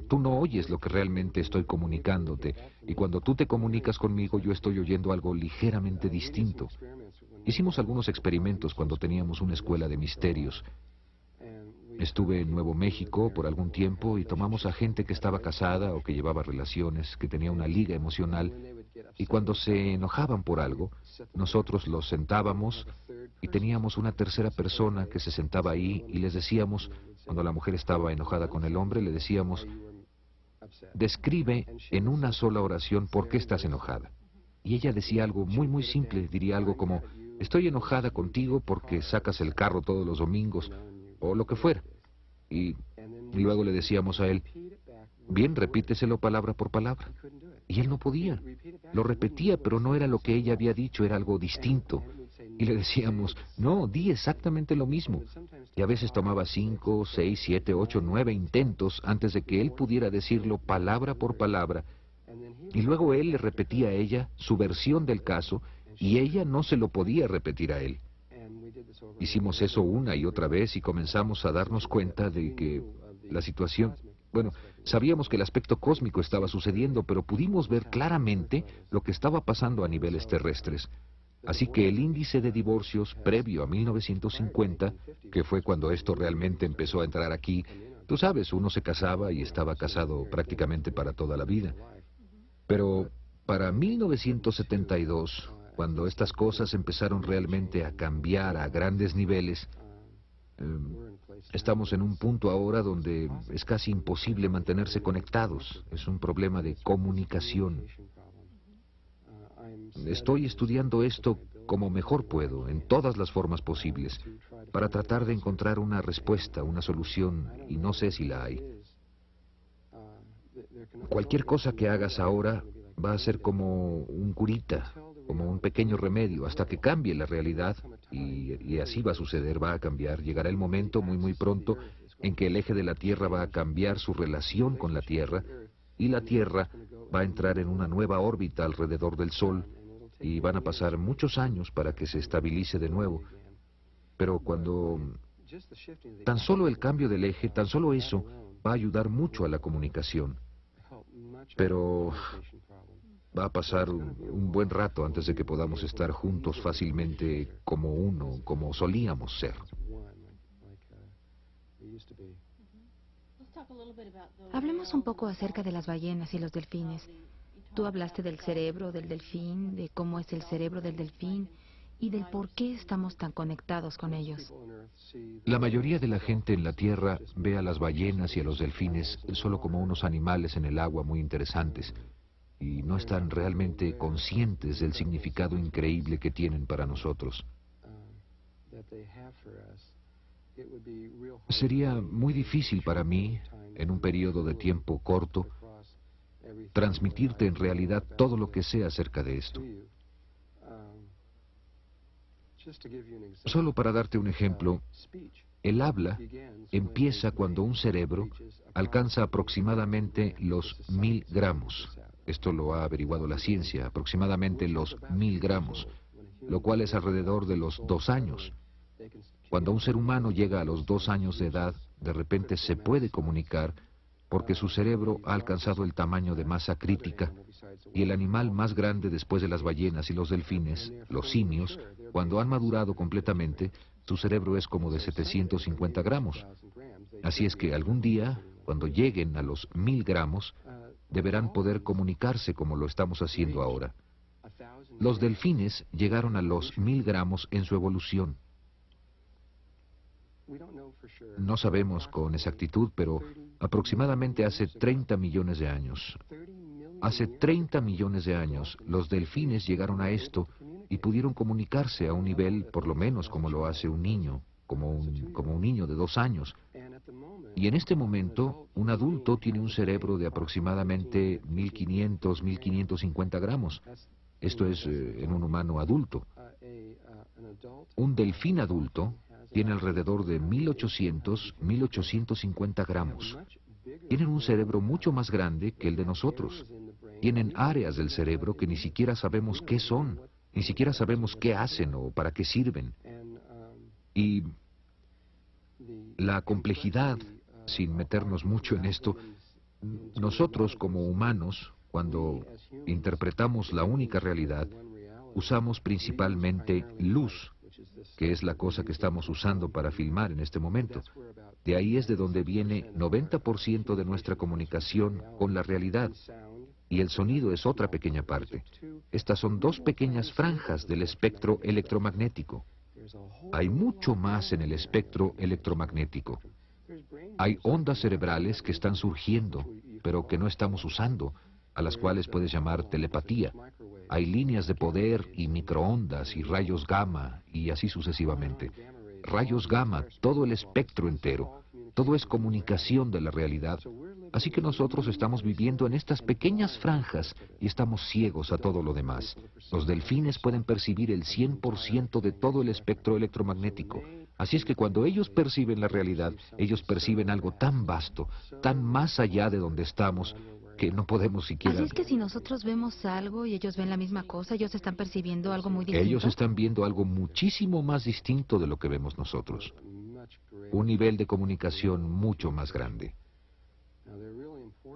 Tú no oyes lo que realmente estoy comunicándote, y cuando tú te comunicas conmigo, yo estoy oyendo algo ligeramente distinto. Hicimos algunos experimentos cuando teníamos una escuela de misterios. Estuve en Nuevo México por algún tiempo y tomamos a gente que estaba casada o que llevaba relaciones, que tenía una liga emocional, y cuando se enojaban por algo, nosotros los sentábamos y teníamos una tercera persona que se sentaba ahí y les decíamos, cuando la mujer estaba enojada con el hombre, le decíamos, describe en una sola oración por qué estás enojada. Y ella decía algo muy simple, diría algo como, estoy enojada contigo porque sacas el carro todos los domingos, o lo que fuera. Y luego le decíamos a él, bien, repíteselo palabra por palabra. Y él no podía. Lo repetía, pero no era lo que ella había dicho, era algo distinto. Y le decíamos, no, di exactamente lo mismo. Y a veces tomaba 5, 6, 7, 8, 9 intentos antes de que él pudiera decirlo palabra por palabra. Y luego él le repetía a ella su versión del caso, y ella no se lo podía repetir a él. Hicimos eso una y otra vez y comenzamos a darnos cuenta de que la situación... Bueno, sabíamos que el aspecto cósmico estaba sucediendo, pero pudimos ver claramente lo que estaba pasando a niveles terrestres. Así que el índice de divorcios previo a 1950, que fue cuando esto realmente empezó a entrar aquí, tú sabes, uno se casaba y estaba casado prácticamente para toda la vida. Pero para 1972, cuando estas cosas empezaron realmente a cambiar a grandes niveles, estamos en un punto ahora donde es casi imposible mantenerse conectados. Es un problema de comunicación. Estoy estudiando esto como mejor puedo, en todas las formas posibles, para tratar de encontrar una respuesta, una solución, y no sé si la hay. Cualquier cosa que hagas ahora va a ser como un curita, como un pequeño remedio, hasta que cambie la realidad, y así va a suceder, va a cambiar. Llegará el momento muy pronto en que el eje de la Tierra va a cambiar su relación con la Tierra, y la Tierra va a entrar en una nueva órbita alrededor del Sol, y van a pasar muchos años para que se estabilice de nuevo. Pero cuando tan solo el cambio del eje, tan solo eso, va a ayudar mucho a la comunicación, pero va a pasar un buen rato antes de que podamos estar juntos fácilmente como uno, como solíamos ser. Hablemos un poco acerca de las ballenas y los delfines. Tú hablaste del cerebro del delfín, de cómo es el cerebro del delfín y del por qué estamos tan conectados con ellos. La mayoría de la gente en la Tierra ve a las ballenas y a los delfines solo como unos animales en el agua muy interesantes, y no están realmente conscientes del significado increíble que tienen para nosotros. Sería muy difícil para mí, en un periodo de tiempo corto, transmitirte en realidad todo lo que sé acerca de esto. Solo para darte un ejemplo, el habla empieza cuando un cerebro alcanza aproximadamente los 1000 gramos. Esto lo ha averiguado la ciencia, aproximadamente los 1000 gramos, lo cual es alrededor de los 2 años. Cuando un ser humano llega a los 2 años de edad, de repente se puede comunicar porque su cerebro ha alcanzado el tamaño de masa crítica, y el animal más grande después de las ballenas y los delfines, los simios, cuando han madurado completamente, su cerebro es como de 750 gramos. Así es que algún día, cuando lleguen a los 1000 gramos, deberán poder comunicarse como lo estamos haciendo ahora. Los delfines llegaron a los 1000 gramos en su evolución. No sabemos con exactitud, pero aproximadamente hace 30 millones de años. Hace 30 millones de años, los delfines llegaron a esto y pudieron comunicarse a un nivel, por lo menos como lo hace un niño, como un niño de 2 años. Y en este momento, un adulto tiene un cerebro de aproximadamente 1500, 1550 gramos. Esto es en un humano adulto. Un delfín adulto tiene alrededor de 1800, 1850 gramos. Tienen un cerebro mucho más grande que el de nosotros. Tienen áreas del cerebro que ni siquiera sabemos qué son, ni siquiera sabemos qué hacen o para qué sirven. Y la complejidad, sin meternos mucho en esto, nosotros como humanos, cuando interpretamos la única realidad, usamos principalmente luz, que es la cosa que estamos usando para filmar en este momento. De ahí es de donde viene 90% de nuestra comunicación con la realidad. Y el sonido es otra pequeña parte. Estas son 2 pequeñas franjas del espectro electromagnético. Hay mucho más en el espectro electromagnético. Hay ondas cerebrales que están surgiendo, pero que no estamos usando, a las cuales puedes llamar telepatía. Hay líneas de poder y microondas y rayos gamma y así sucesivamente. Rayos gamma, todo el espectro entero. Todo es comunicación de la realidad. Así que nosotros estamos viviendo en estas pequeñas franjas y estamos ciegos a todo lo demás. Los delfines pueden percibir el 100% de todo el espectro electromagnético. Así es que cuando ellos perciben la realidad, ellos perciben algo tan vasto, tan más allá de donde estamos, que no podemos siquiera... Así es que si nosotros vemos algo y ellos ven la misma cosa, ellos están percibiendo algo muy distinto. Ellos están viendo algo muchísimo más distinto de lo que vemos nosotros. Un nivel de comunicación mucho más grande.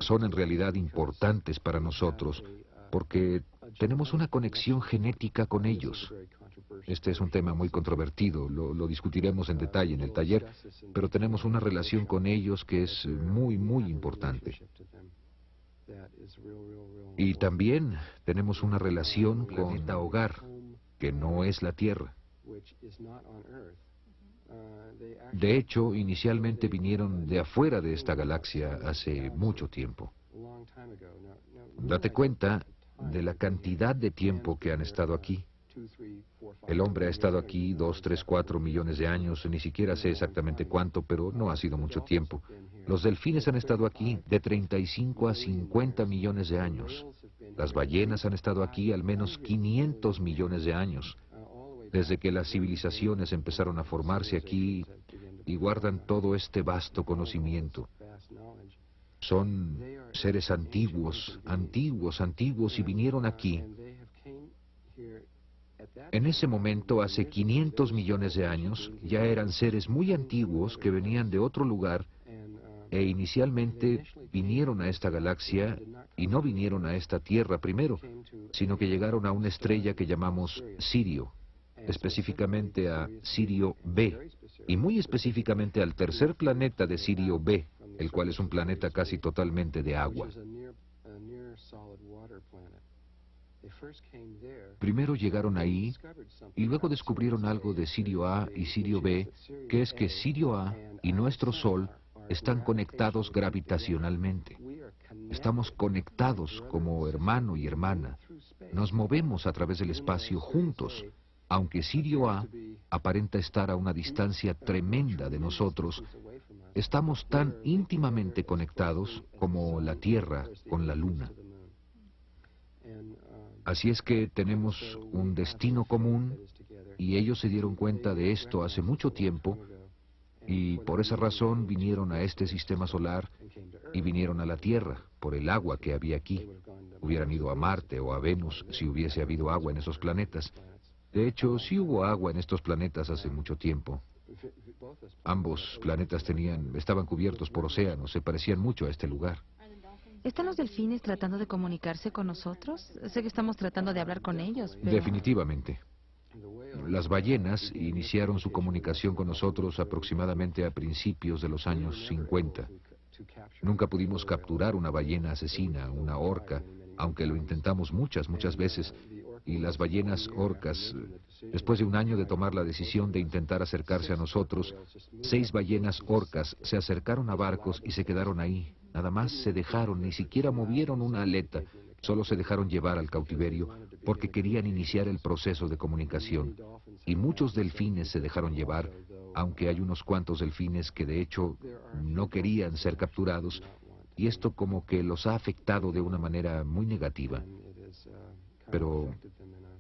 Son en realidad importantes para nosotros porque tenemos una conexión genética con ellos. Este es un tema muy controvertido, lo discutiremos en detalle en el taller, pero tenemos una relación con ellos que es muy, muy importante. Y también tenemos una relación con el hogar, que no es la Tierra. De hecho, inicialmente vinieron de afuera de esta galaxia hace mucho tiempo. Date cuenta de la cantidad de tiempo que han estado aquí. El hombre ha estado aquí 2, 3, 4 millones de años, ni siquiera sé exactamente cuánto, pero no ha sido mucho tiempo. Los delfines han estado aquí de 35 a 50 millones de años. Las ballenas han estado aquí al menos 500 millones de años. Desde que las civilizaciones empezaron a formarse aquí y guardan todo este vasto conocimiento. Son seres antiguos, antiguos, antiguos y vinieron aquí. En ese momento, hace 500 millones de años, ya eran seres muy antiguos que venían de otro lugar E inicialmente vinieron a esta galaxia y no vinieron a esta Tierra primero, sino que llegaron a una estrella que llamamos Sirio, específicamente a Sirio B, y muy específicamente al tercer planeta de Sirio B, el cual es un planeta casi totalmente de agua. Primero llegaron ahí y luego descubrieron algo de Sirio A y Sirio B, que es que Sirio A y nuestro Sol están conectados gravitacionalmente. Estamos conectados como hermano y hermana. Nos movemos a través del espacio juntos, aunque Sirio A aparenta estar a una distancia tremenda de nosotros. Estamos tan íntimamente conectados como la Tierra con la Luna. Así es que tenemos un destino común y ellos se dieron cuenta de esto hace mucho tiempo y por esa razón vinieron a este sistema solar y vinieron a la Tierra por el agua que había aquí. Hubieran ido a Marte o a Venus si hubiese habido agua en esos planetas. De hecho, sí hubo agua en estos planetas hace mucho tiempo. Ambos planetas estaban cubiertos por océanos, se parecían mucho a este lugar. ¿Están los delfines tratando de comunicarse con nosotros? Sé que estamos tratando de hablar con ellos, pero... Definitivamente. Las ballenas iniciaron su comunicación con nosotros aproximadamente a principios de los años 50. Nunca pudimos capturar una ballena asesina, una orca, aunque lo intentamos muchas veces. Y las ballenas orcas, después de un año de tomar la decisión de intentar acercarse a nosotros, 6 ballenas orcas se acercaron a barcos y se quedaron ahí. Nada más se dejaron, ni siquiera movieron una aleta, solo se dejaron llevar al cautiverio porque querían iniciar el proceso de comunicación. Y muchos delfines se dejaron llevar, aunque hay unos cuantos delfines que de hecho no querían ser capturados, y esto como que los ha afectado de una manera muy negativa. Pero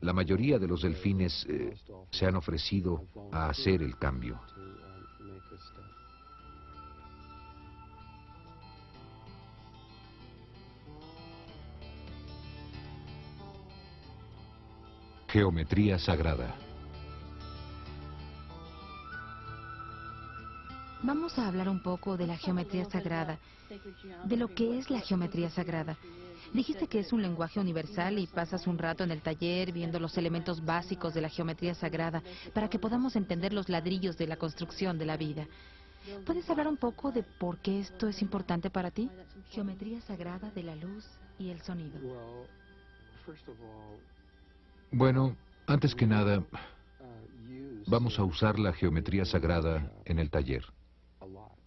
la mayoría de los delfines se han ofrecido a hacer el cambio. Geometría sagrada. Vamos a hablar un poco de la geometría sagrada, de lo que es la geometría sagrada. Dijiste que es un lenguaje universal y pasas un rato en el taller viendo los elementos básicos de la geometría sagrada para que podamos entender los ladrillos de la construcción de la vida. ¿Puedes hablar un poco de por qué esto es importante para ti? Geometría sagrada de la luz y el sonido. Bueno, antes que nada, vamos a usar la geometría sagrada en el taller.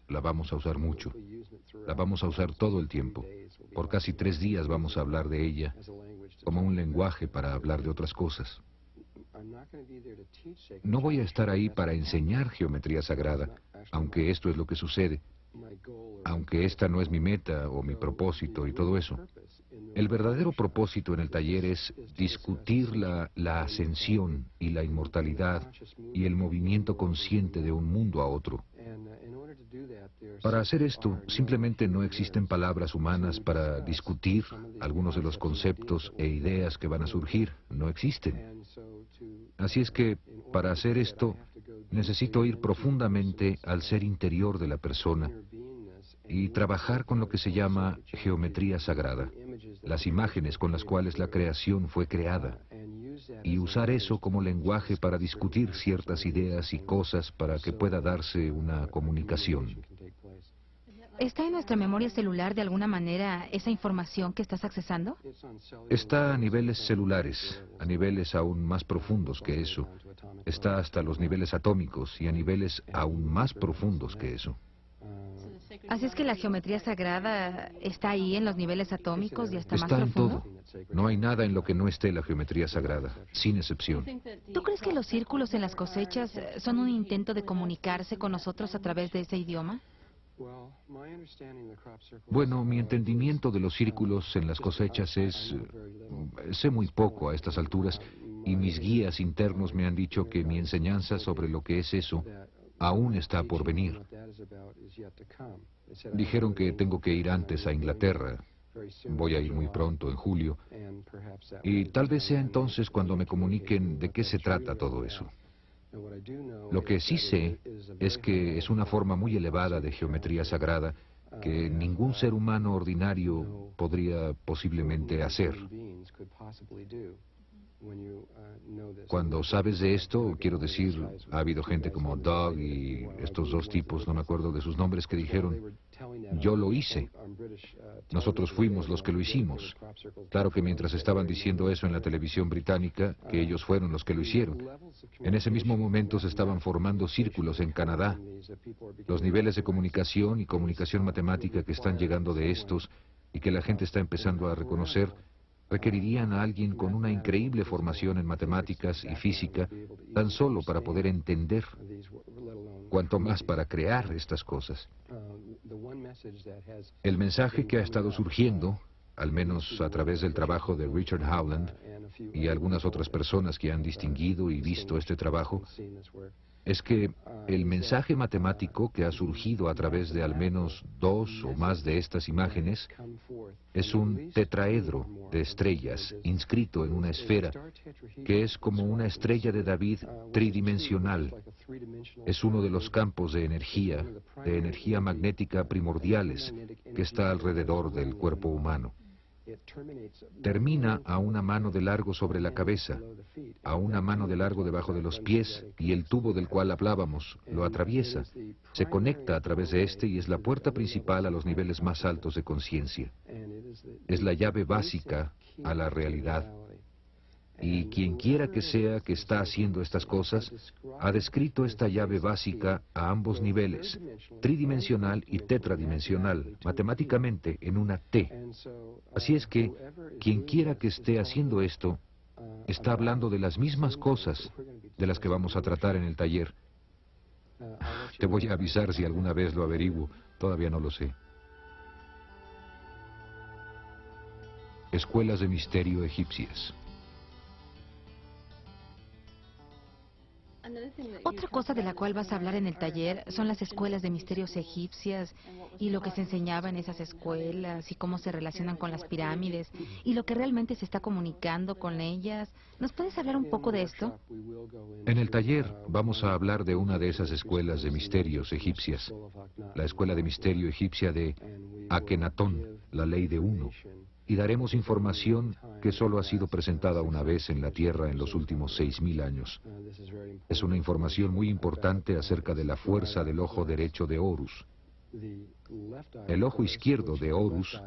La vamos a usar mucho. La vamos a usar todo el tiempo. Por casi 3 días vamos a hablar de ella como un lenguaje para hablar de otras cosas. No voy a estar ahí para enseñar geometría sagrada, aunque esto es lo que sucede. Aunque esta no es mi meta o mi propósito y todo eso. El verdadero propósito en el taller es discutir la ascensión y la inmortalidad y el movimiento consciente de un mundo a otro. Para hacer esto, simplemente no existen palabras humanas para discutir algunos de los conceptos e ideas que van a surgir. No existen. Así es que, para hacer esto, necesito ir profundamente al ser interior de la persona y trabajar con lo que se llama geometría sagrada, las imágenes con las cuales la creación fue creada, y usar eso como lenguaje para discutir ciertas ideas y cosas para que pueda darse una comunicación. ¿Está en nuestra memoria celular de alguna manera esa información que estás accesando? Está a niveles celulares, a niveles aún más profundos que eso. Está hasta los niveles atómicos y a niveles aún más profundos que eso. Así es que la geometría sagrada está ahí en los niveles atómicos y hasta más Está en profundo. todo. No hay nada en lo que no esté la geometría sagrada, sin excepción. ¿Tú crees que los círculos en las cosechas son un intento de comunicarse con nosotros a través de ese idioma? Bueno, mi entendimiento de los círculos en las cosechas sé muy poco a estas alturas, y mis guías internos me han dicho que mi enseñanza sobre lo que es eso aún está por venir. Dijeron que tengo que ir antes a Inglaterra. Voy a ir muy pronto, en julio, y tal vez sea entonces cuando me comuniquen de qué se trata todo eso. Lo que sí sé es que es una forma muy elevada de geometría sagrada que ningún ser humano ordinario podría posiblemente hacer. Cuando sabes de esto, quiero decir, ha habido gente como Doug y estos dos tipos, no me acuerdo de sus nombres, que dijeron, yo lo hice. Nosotros fuimos los que lo hicimos. Claro que mientras estaban diciendo eso en la televisión británica, que ellos fueron los que lo hicieron, en ese mismo momento se estaban formando círculos en Canadá. Los niveles de comunicación y comunicación matemática que están llegando de estos y que la gente está empezando a reconocer, requerirían a alguien con una increíble formación en matemáticas y física, tan solo para poder entender, cuanto más para crear estas cosas. El mensaje que ha estado surgiendo, al menos a través del trabajo de Richard Howland y algunas otras personas que han distinguido y visto este trabajo, es que el mensaje matemático que ha surgido a través de al menos dos o más de estas imágenes es un tetraedro de estrellas inscrito en una esfera que es como una estrella de David tridimensional. Es uno de los campos de energía magnética primordiales que está alrededor del cuerpo humano. Termina a una mano de largo sobre la cabeza, a una mano de largo debajo de los pies, y el tubo del cual hablábamos lo atraviesa, se conecta a través de este y es la puerta principal a los niveles más altos de conciencia. Es la llave básica a la realidad. Y quien quiera que sea que está haciendo estas cosas, ha descrito esta llave básica a ambos niveles, tridimensional y tetradimensional, matemáticamente en una T. Así es que, quien quiera que esté haciendo esto, está hablando de las mismas cosas de las que vamos a tratar en el taller. Te voy a avisar si alguna vez lo averiguo, todavía no lo sé. Escuelas de misterio egipcias. Otra cosa de la cual vas a hablar en el taller son las escuelas de misterios egipcias y lo que se enseñaba en esas escuelas y cómo se relacionan con las pirámides y lo que realmente se está comunicando con ellas. ¿Nos puedes hablar un poco de esto? En el taller vamos a hablar de una de esas escuelas de misterios egipcias, la escuela de misterio egipcia de Akenatón, la ley de uno. Y daremos información que solo ha sido presentada una vez en la Tierra en los últimos 6.000 años. Es una información muy importante acerca de la fuerza del ojo derecho de Horus. El ojo izquierdo de Horus,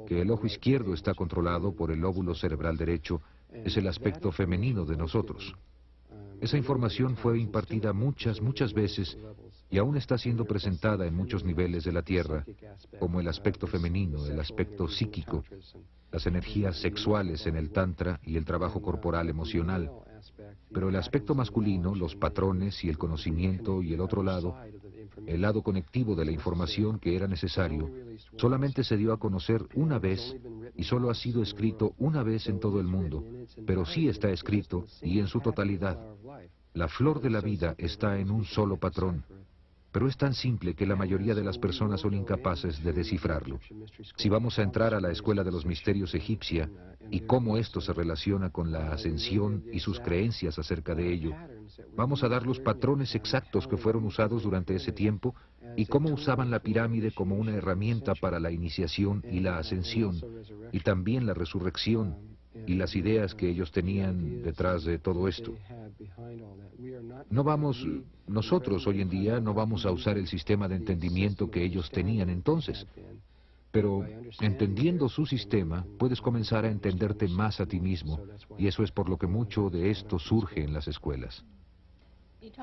que el ojo izquierdo está controlado por el lóbulo cerebral derecho, es el aspecto femenino de nosotros. Esa información fue impartida muchas veces y aún está siendo presentada en muchos niveles de la Tierra, como el aspecto femenino, el aspecto psíquico, las energías sexuales en el Tantra y el trabajo corporal emocional. Pero el aspecto masculino, los patrones y el conocimiento y el otro lado, el lado conectivo de la información que era necesario, solamente se dio a conocer una vez y solo ha sido escrito una vez en todo el mundo, pero sí está escrito y en su totalidad. La flor de la vida está en un solo patrón, pero es tan simple que la mayoría de las personas son incapaces de descifrarlo. Si vamos a entrar a la escuela de los misterios egipcia y cómo esto se relaciona con la ascensión y sus creencias acerca de ello, vamos a dar los patrones exactos que fueron usados durante ese tiempo y cómo usaban la pirámide como una herramienta para la iniciación y la ascensión, y también la resurrección y las ideas que ellos tenían detrás de todo esto. Nosotros hoy en día no vamos a usar el sistema de entendimiento que ellos tenían entonces, pero entendiendo su sistema, puedes comenzar a entenderte más a ti mismo, y eso es por lo que mucho de esto surge en las escuelas.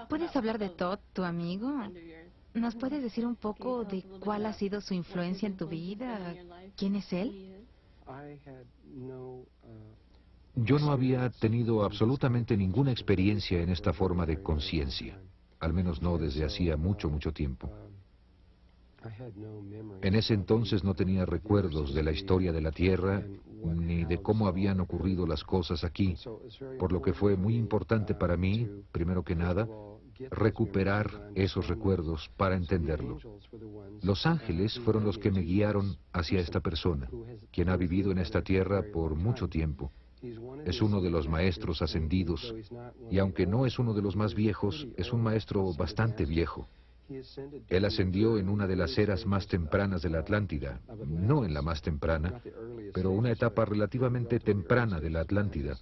¿Puedes hablar de Todd, tu amigo? ¿Nos puedes decir un poco de cuál ha sido su influencia en tu vida? ¿Quién es él? Yo no había tenido absolutamente ninguna experiencia en esta forma de conciencia, al menos no desde hacía mucho tiempo. En ese entonces no tenía recuerdos de la historia de la Tierra ni de cómo habían ocurrido las cosas aquí, por lo que fue muy importante para mí, primero que nada, recuperar esos recuerdos para entenderlo. Los ángeles fueron los que me guiaron hacia esta persona, quien ha vivido en esta tierra por mucho tiempo. Es uno de los maestros ascendidos, y aunque no es uno de los más viejos, es un maestro bastante viejo. Él ascendió en una de las eras más tempranas de la Atlántida, no en la más temprana, pero una etapa relativamente temprana de la Atlántida.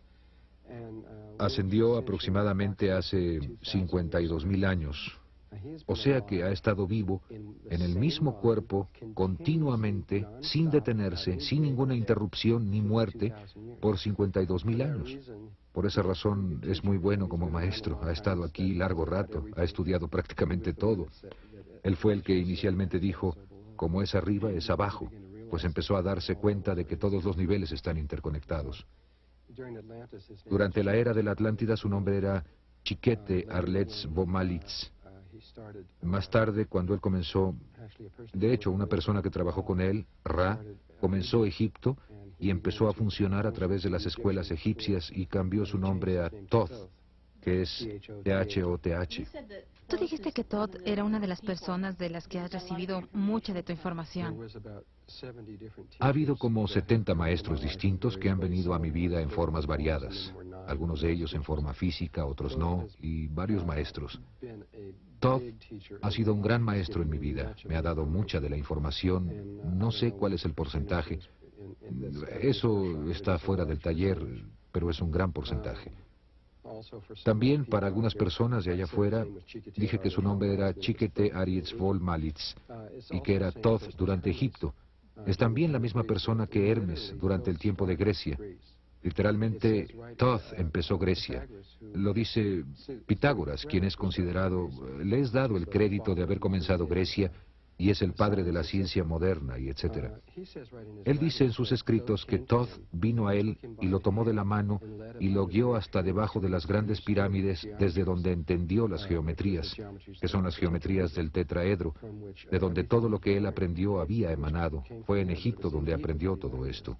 Ascendió aproximadamente hace 52.000 años, o sea que ha estado vivo en el mismo cuerpo continuamente, sin detenerse, sin ninguna interrupción ni muerte, por 52.000 años. Por esa razón es muy bueno como maestro. Ha estado aquí largo rato, ha estudiado prácticamente todo. Él fue el que inicialmente dijo, como es arriba, es abajo, pues empezó a darse cuenta de que todos los niveles están interconectados. Durante la era de la Atlántida su nombre era Chiquete Arletz Bomalitz. Más tarde, cuando él comenzó, de hecho, una persona que trabajó con él, Ra, comenzó Egipto y empezó a funcionar a través de las escuelas egipcias y cambió su nombre a Thoth, que es T-H-O-T-H. Tú dijiste que Todd era una de las personas de las que has recibido mucha de tu información. Ha habido como 70 maestros distintos que han venido a mi vida en formas variadas. Algunos de ellos en forma física, otros no, y varios maestros. Todd ha sido un gran maestro en mi vida. Me ha dado mucha de la información. No sé cuál es el porcentaje. Eso está fuera del taller, pero es un gran porcentaje. También para algunas personas de allá afuera dije que su nombre era Chiquete Aritz Vol Malitz y que era Thoth durante Egipto. Es también la misma persona que Hermes durante el tiempo de Grecia. Literalmente, Thoth empezó Grecia. Lo dice Pitágoras, quien es considerado, le es dado el crédito de haber comenzado Grecia y es el padre de la ciencia moderna y etcétera. Él dice en sus escritos que Thoth vino a él y lo tomó de la mano y lo guió hasta debajo de las grandes pirámides desde donde entendió las geometrías, que son las geometrías del tetraedro, de donde todo lo que él aprendió había emanado. Fue en Egipto donde aprendió todo esto.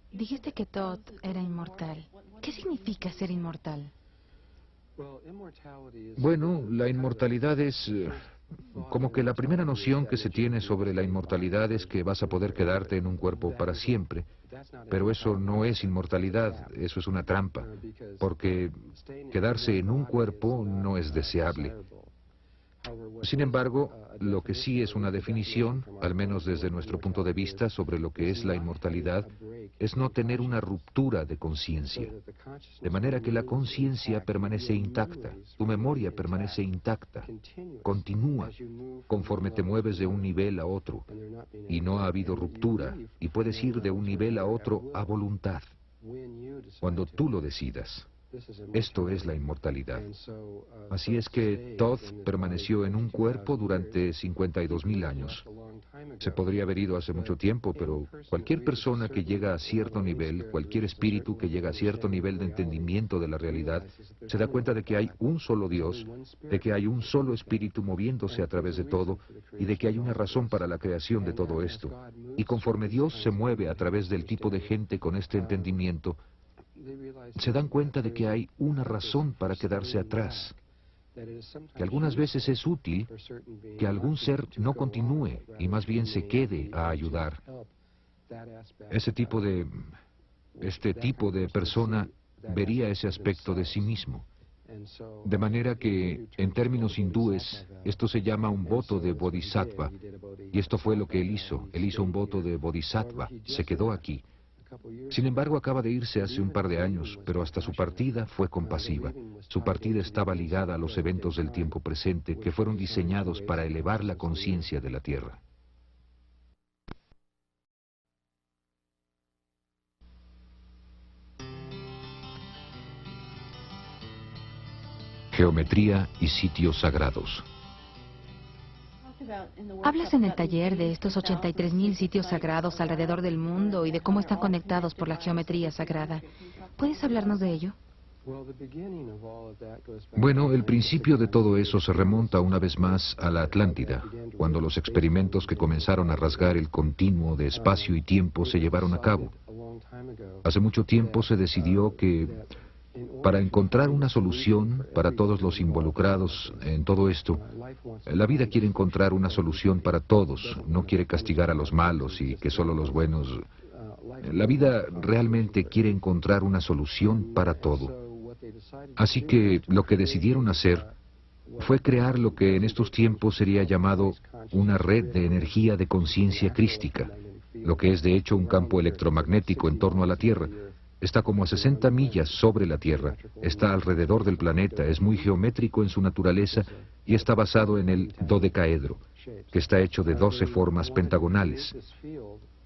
Dijiste que Todd era inmortal. ¿Qué significa ser inmortal? Bueno, la inmortalidad es como que la primera noción que se tiene sobre la inmortalidad es que vas a poder quedarte en un cuerpo para siempre, pero eso no es inmortalidad, eso es una trampa, porque quedarse en un cuerpo no es deseable. Sin embargo, lo que sí es una definición, al menos desde nuestro punto de vista, sobre lo que es la inmortalidad, es no tener una ruptura de conciencia. De manera que la conciencia permanece intacta, tu memoria permanece intacta, continúa, conforme te mueves de un nivel a otro. Y no ha habido ruptura, y puedes ir de un nivel a otro a voluntad, cuando tú lo decidas. Esto es la inmortalidad. Así es que Thoth permaneció en un cuerpo durante 52.000 años. Se podría haber ido hace mucho tiempo, pero cualquier persona que llega a cierto nivel, cualquier espíritu que llega a cierto nivel de entendimiento de la realidad, se da cuenta de que hay un solo Dios, de que hay un solo espíritu moviéndose a través de todo, y de que hay una razón para la creación de todo esto. Y conforme Dios se mueve a través del tipo de gente con este entendimiento, se dan cuenta de que hay una razón para quedarse atrás, que algunas veces es útil que algún ser no continúe y más bien se quede a ayudar. Este tipo de persona vería ese aspecto de sí mismo. De manera que, en términos hindúes, esto se llama un voto de bodhisattva, y esto fue lo que él hizo. Él hizo un voto de bodhisattva, se quedó aquí. Sin embargo, acaba de irse hace un par de años, pero hasta su partida fue compasiva. Su partida estaba ligada a los eventos del tiempo presente que fueron diseñados para elevar la conciencia de la Tierra. Geometría y sitios sagrados. Hablas en el taller de estos 83.000 sitios sagrados alrededor del mundo y de cómo están conectados por la geometría sagrada. ¿Puedes hablarnos de ello? Bueno, el principio de todo eso se remonta una vez más a la Atlántida, cuando los experimentos que comenzaron a rasgar el continuo de espacio y tiempo se llevaron a cabo. Hace mucho tiempo se decidió que para encontrar una solución para todos los involucrados en todo esto, la vida quiere encontrar una solución para todos, no quiere castigar a los malos y que solo los buenos. La vida realmente quiere encontrar una solución para todo. Así que lo que decidieron hacer fue crear lo que en estos tiempos sería llamado una red de energía de conciencia crística, lo que es de hecho un campo electromagnético en torno a la Tierra. Está como a 60 millas sobre la Tierra, está alrededor del planeta, es muy geométrico en su naturaleza y está basado en el dodecaedro, que está hecho de 12 formas pentagonales.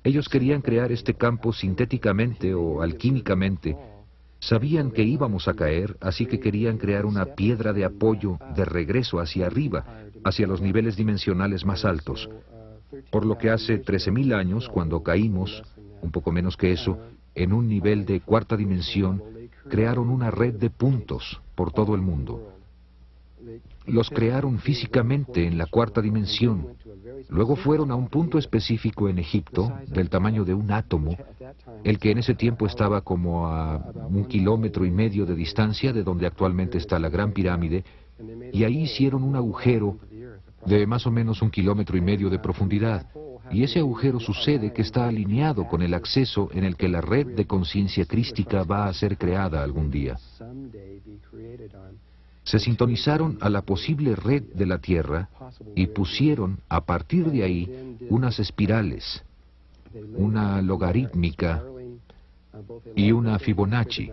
Ellos querían crear este campo sintéticamente o alquímicamente. Sabían que íbamos a caer, así que querían crear una piedra de apoyo de regreso hacia arriba, hacia los niveles dimensionales más altos. Por lo que hace 13.000 años, cuando caímos, un poco menos que eso, en un nivel de cuarta dimensión, crearon una red de puntos por todo el mundo. Los crearon físicamente en la cuarta dimensión. Luego fueron a un punto específico en Egipto, del tamaño de un átomo, el que en ese tiempo estaba como a 1,5 kilómetros de distancia de donde actualmente está la Gran Pirámide, y ahí hicieron un agujero de más o menos 1,5 kilómetros de profundidad. Y ese agujero sucede que está alineado con el acceso en el que la red de conciencia crística va a ser creada algún día. Se sintonizaron a la posible red de la Tierra y pusieron a partir de ahí unas espirales, una logarítmica y una Fibonacci,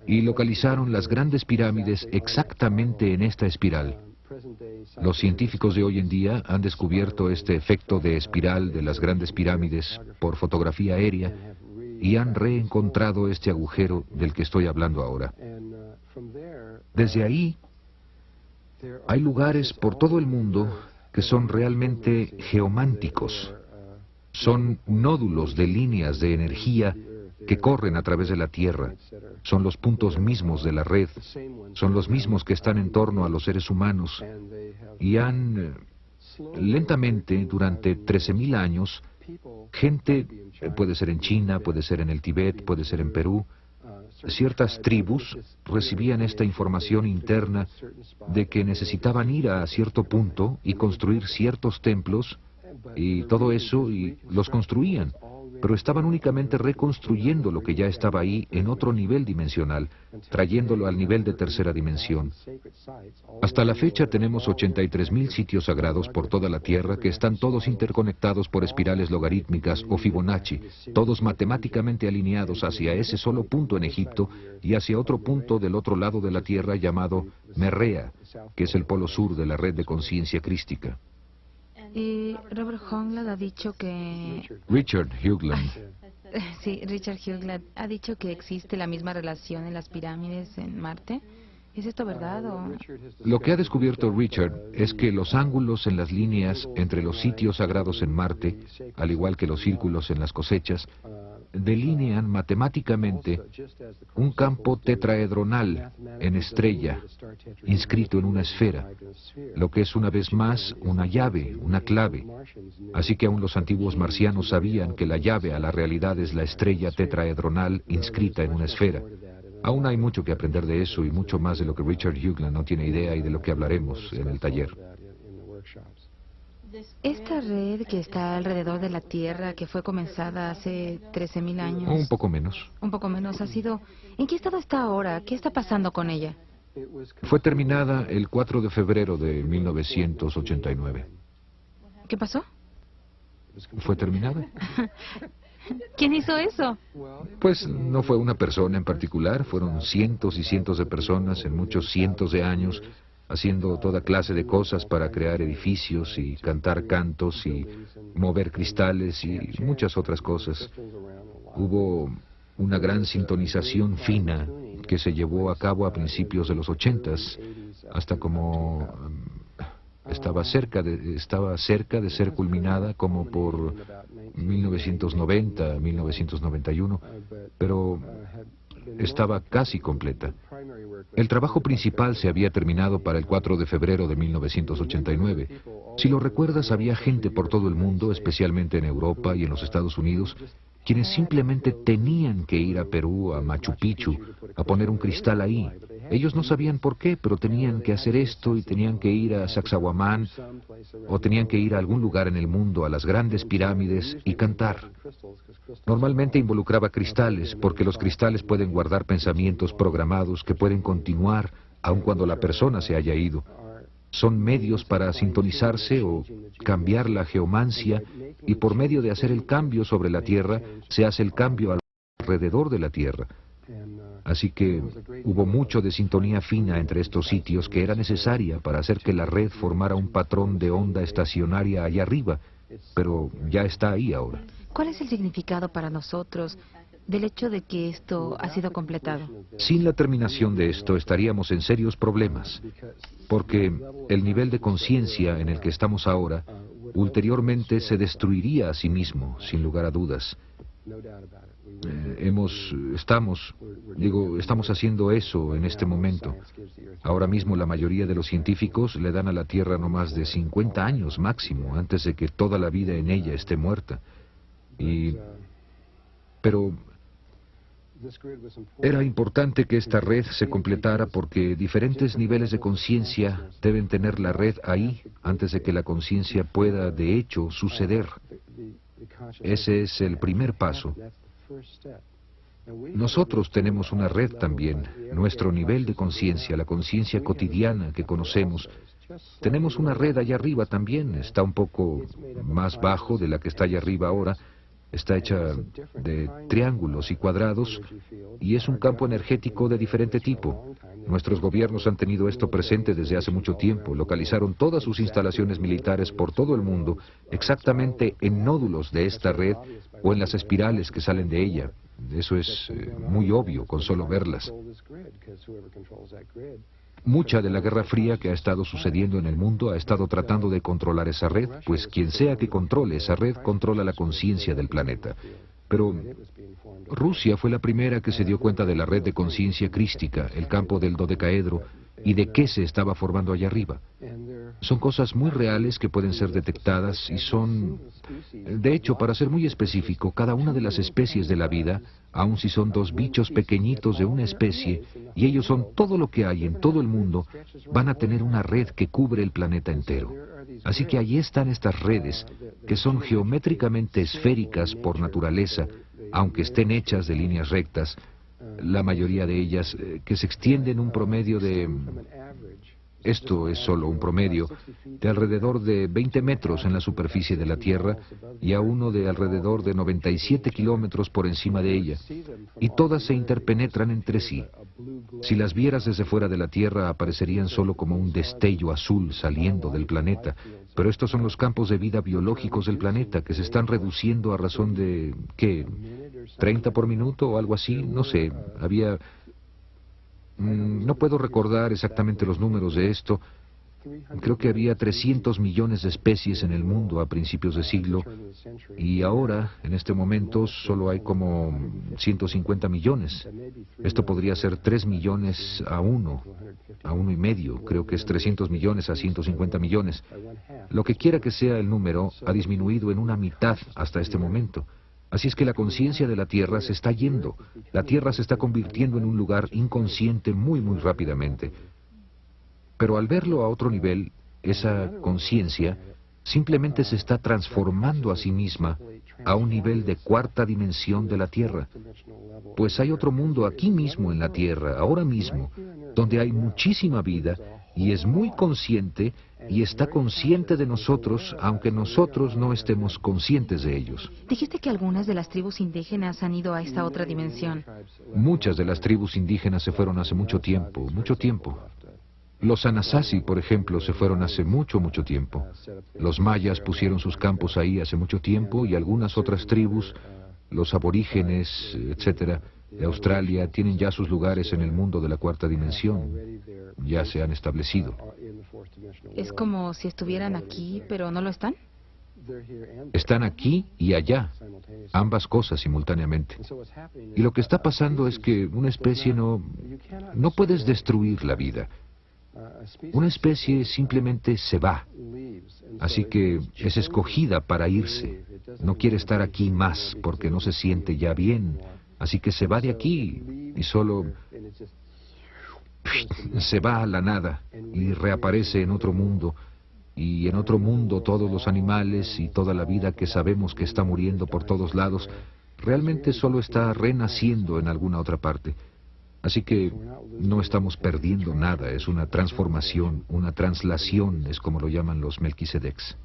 y localizaron las grandes pirámides exactamente en esta espiral. Los científicos de hoy en día han descubierto este efecto de espiral de las grandes pirámides por fotografía aérea y han reencontrado este agujero del que estoy hablando ahora. Desde ahí, hay lugares por todo el mundo que son realmente geománticos. Son nódulos de líneas de energía que corren a través de la Tierra. Son los puntos mismos de la red. Son los mismos que están en torno a los seres humanos. Y han, lentamente, durante 13.000 años, gente, puede ser en China, puede ser en el Tíbet, puede ser en Perú, ciertas tribus recibían esta información interna de que necesitaban ir a cierto punto y construir ciertos templos y todo eso, y los construían, pero estaban únicamente reconstruyendo lo que ya estaba ahí en otro nivel dimensional, trayéndolo al nivel de tercera dimensión. Hasta la fecha tenemos 83.000 sitios sagrados por toda la Tierra que están todos interconectados por espirales logarítmicas o Fibonacci, todos matemáticamente alineados hacia ese solo punto en Egipto y hacia otro punto del otro lado de la Tierra llamado Merrea, que es el polo sur de la red de conciencia crística. Y Robert Hoagland ha dicho que... Richard Hoagland. Sí, Richard Hoagland ha dicho que existe la misma relación en las pirámides en Marte. ¿Es esto verdad o...? Lo que ha descubierto Richard es que los ángulos en las líneas entre los sitios sagrados en Marte, al igual que los círculos en las cosechas, delinean matemáticamente un campo tetraedronal en estrella, inscrito en una esfera, lo que es una vez más una llave, una clave. Así que aún los antiguos marcianos sabían que la llave a la realidad es la estrella tetraedronal inscrita en una esfera. Aún hay mucho que aprender de eso y mucho más de lo que Richard Hoagland no tiene idea y de lo que hablaremos en el taller. Esta red que está alrededor de la Tierra, que fue comenzada hace 13.000 años... Un poco menos. Un poco menos, ha sido... ¿En qué estado está ahora? ¿Qué está pasando con ella? Fue terminada el 4 de febrero de 1989. ¿Qué pasó? ¿Fue terminada? ¿Quién hizo eso? Pues no fue una persona en particular, fueron cientos y cientos de personas en muchos cientos de años haciendo toda clase de cosas para crear edificios y cantar cantos y mover cristales y muchas otras cosas. Hubo una gran sintonización fina que se llevó a cabo a principios de los 80s, hasta como estaba cerca de ser culminada como por 1990, 1991, pero estaba casi completa. El trabajo principal se había terminado para el 4 de febrero de 1989. Si lo recuerdas, había gente por todo el mundo, especialmente en Europa y en los Estados Unidos, quienes simplemente tenían que ir a Perú, a Machu Picchu, a poner un cristal ahí. Ellos no sabían por qué, pero tenían que hacer esto y tenían que ir a Sacsayhuamán o tenían que ir a algún lugar en el mundo, a las grandes pirámides y cantar. Normalmente involucraba cristales, porque los cristales pueden guardar pensamientos programados que pueden continuar aun cuando la persona se haya ido. Son medios para sintonizarse o cambiar la geomancia, y por medio de hacer el cambio sobre la Tierra, se hace el cambio alrededor de la Tierra. Así que hubo mucho de sintonía fina entre estos sitios que era necesaria para hacer que la red formara un patrón de onda estacionaria allá arriba, pero ya está ahí ahora. ¿Cuál es el significado para nosotros del hecho de que esto ha sido completado? Sin la terminación de esto estaríamos en serios problemas, porque el nivel de conciencia en el que estamos ahora, ulteriormente se destruiría a sí mismo, sin lugar a dudas. Estamos haciendo eso en este momento. Ahora mismo la mayoría de los científicos le dan a la Tierra no más de 50 años máximo antes de que toda la vida en ella esté muerta. Pero era importante que esta red se completara porque diferentes niveles de conciencia deben tener la red ahí antes de que la conciencia pueda, de hecho, suceder. Ese es el primer paso. Nosotros tenemos una red también, nuestro nivel de conciencia, la conciencia cotidiana que conocemos. Tenemos una red allá arriba también, está un poco más bajo de la que está allá arriba ahora. Está hecha de triángulos y cuadrados y es un campo energético de diferente tipo. Nuestros gobiernos han tenido esto presente desde hace mucho tiempo. Localizaron todas sus instalaciones militares por todo el mundo exactamente en nódulos de esta red o en las espirales que salen de ella. Eso es muy obvio con solo verlas. Mucha de la Guerra Fría que ha estado sucediendo en el mundo ha estado tratando de controlar esa red, pues quien sea que controle esa red controla la conciencia del planeta. Pero Rusia fue la primera que se dio cuenta de la red de conciencia crística, el campo del dodecaedro, y de qué se estaba formando allá arriba. Son cosas muy reales que pueden ser detectadas y son... De hecho, para ser muy específico, cada una de las especies de la vida, aun si son dos bichos pequeñitos de una especie, y ellos son todo lo que hay en todo el mundo, van a tener una red que cubre el planeta entero. Así que allí están estas redes, que son geométricamente esféricas por naturaleza, aunque estén hechas de líneas rectas, la mayoría de ellas, que se extienden un promedio de... Esto es solo un promedio, de alrededor de 20 metros en la superficie de la Tierra y a uno de alrededor de 97 kilómetros por encima de ella, y todas se interpenetran entre sí. Si las vieras desde fuera de la Tierra aparecerían solo como un destello azul saliendo del planeta, pero estos son los campos de vida biológicos del planeta que se están reduciendo a razón de, ¿qué? ¿30 por minuto o algo así? No sé, había... No puedo recordar exactamente los números de esto. Creo que había 300 millones de especies en el mundo a principios de siglo y ahora, en este momento, solo hay como 150 millones. Esto podría ser 3 millones a 1 y medio. Creo que es 300 millones a 150 millones. Lo que quiera que sea el número, ha disminuido en una mitad hasta este momento. Así es que la conciencia de la Tierra se está yendo. La Tierra se está convirtiendo en un lugar inconsciente muy rápidamente. Pero al verlo a otro nivel, esa conciencia simplemente se está transformando a sí misma a un nivel de cuarta dimensión de la Tierra. Pues hay otro mundo aquí mismo en la Tierra, ahora mismo, donde hay muchísima vida y es muy consciente y está consciente de nosotros, aunque nosotros no estemos conscientes de ellos. Dijiste que algunas de las tribus indígenas han ido a esta otra dimensión. Muchas de las tribus indígenas se fueron hace mucho tiempo. Los Anasazi, por ejemplo, se fueron hace mucho tiempo. Los mayas pusieron sus campos ahí hace mucho tiempo y algunas otras tribus, los aborígenes, etcétera, de Australia, tienen ya sus lugares en el mundo de la cuarta dimensión. Ya se han establecido. Es como si estuvieran aquí, pero no lo están. Están aquí y allá, ambas cosas simultáneamente. Y lo que está pasando es que una especie no puedes destruir la vida. Una especie simplemente se va. Así que es escogida para irse. No quiere estar aquí más porque no se siente ya bien. Así que se va de aquí y solo se va a la nada y reaparece en otro mundo. Y en otro mundo todos los animales y toda la vida que sabemos que está muriendo por todos lados realmente solo está renaciendo en alguna otra parte. Así que no estamos perdiendo nada, es una transformación, una translación, es como lo llaman los Melquisedecs.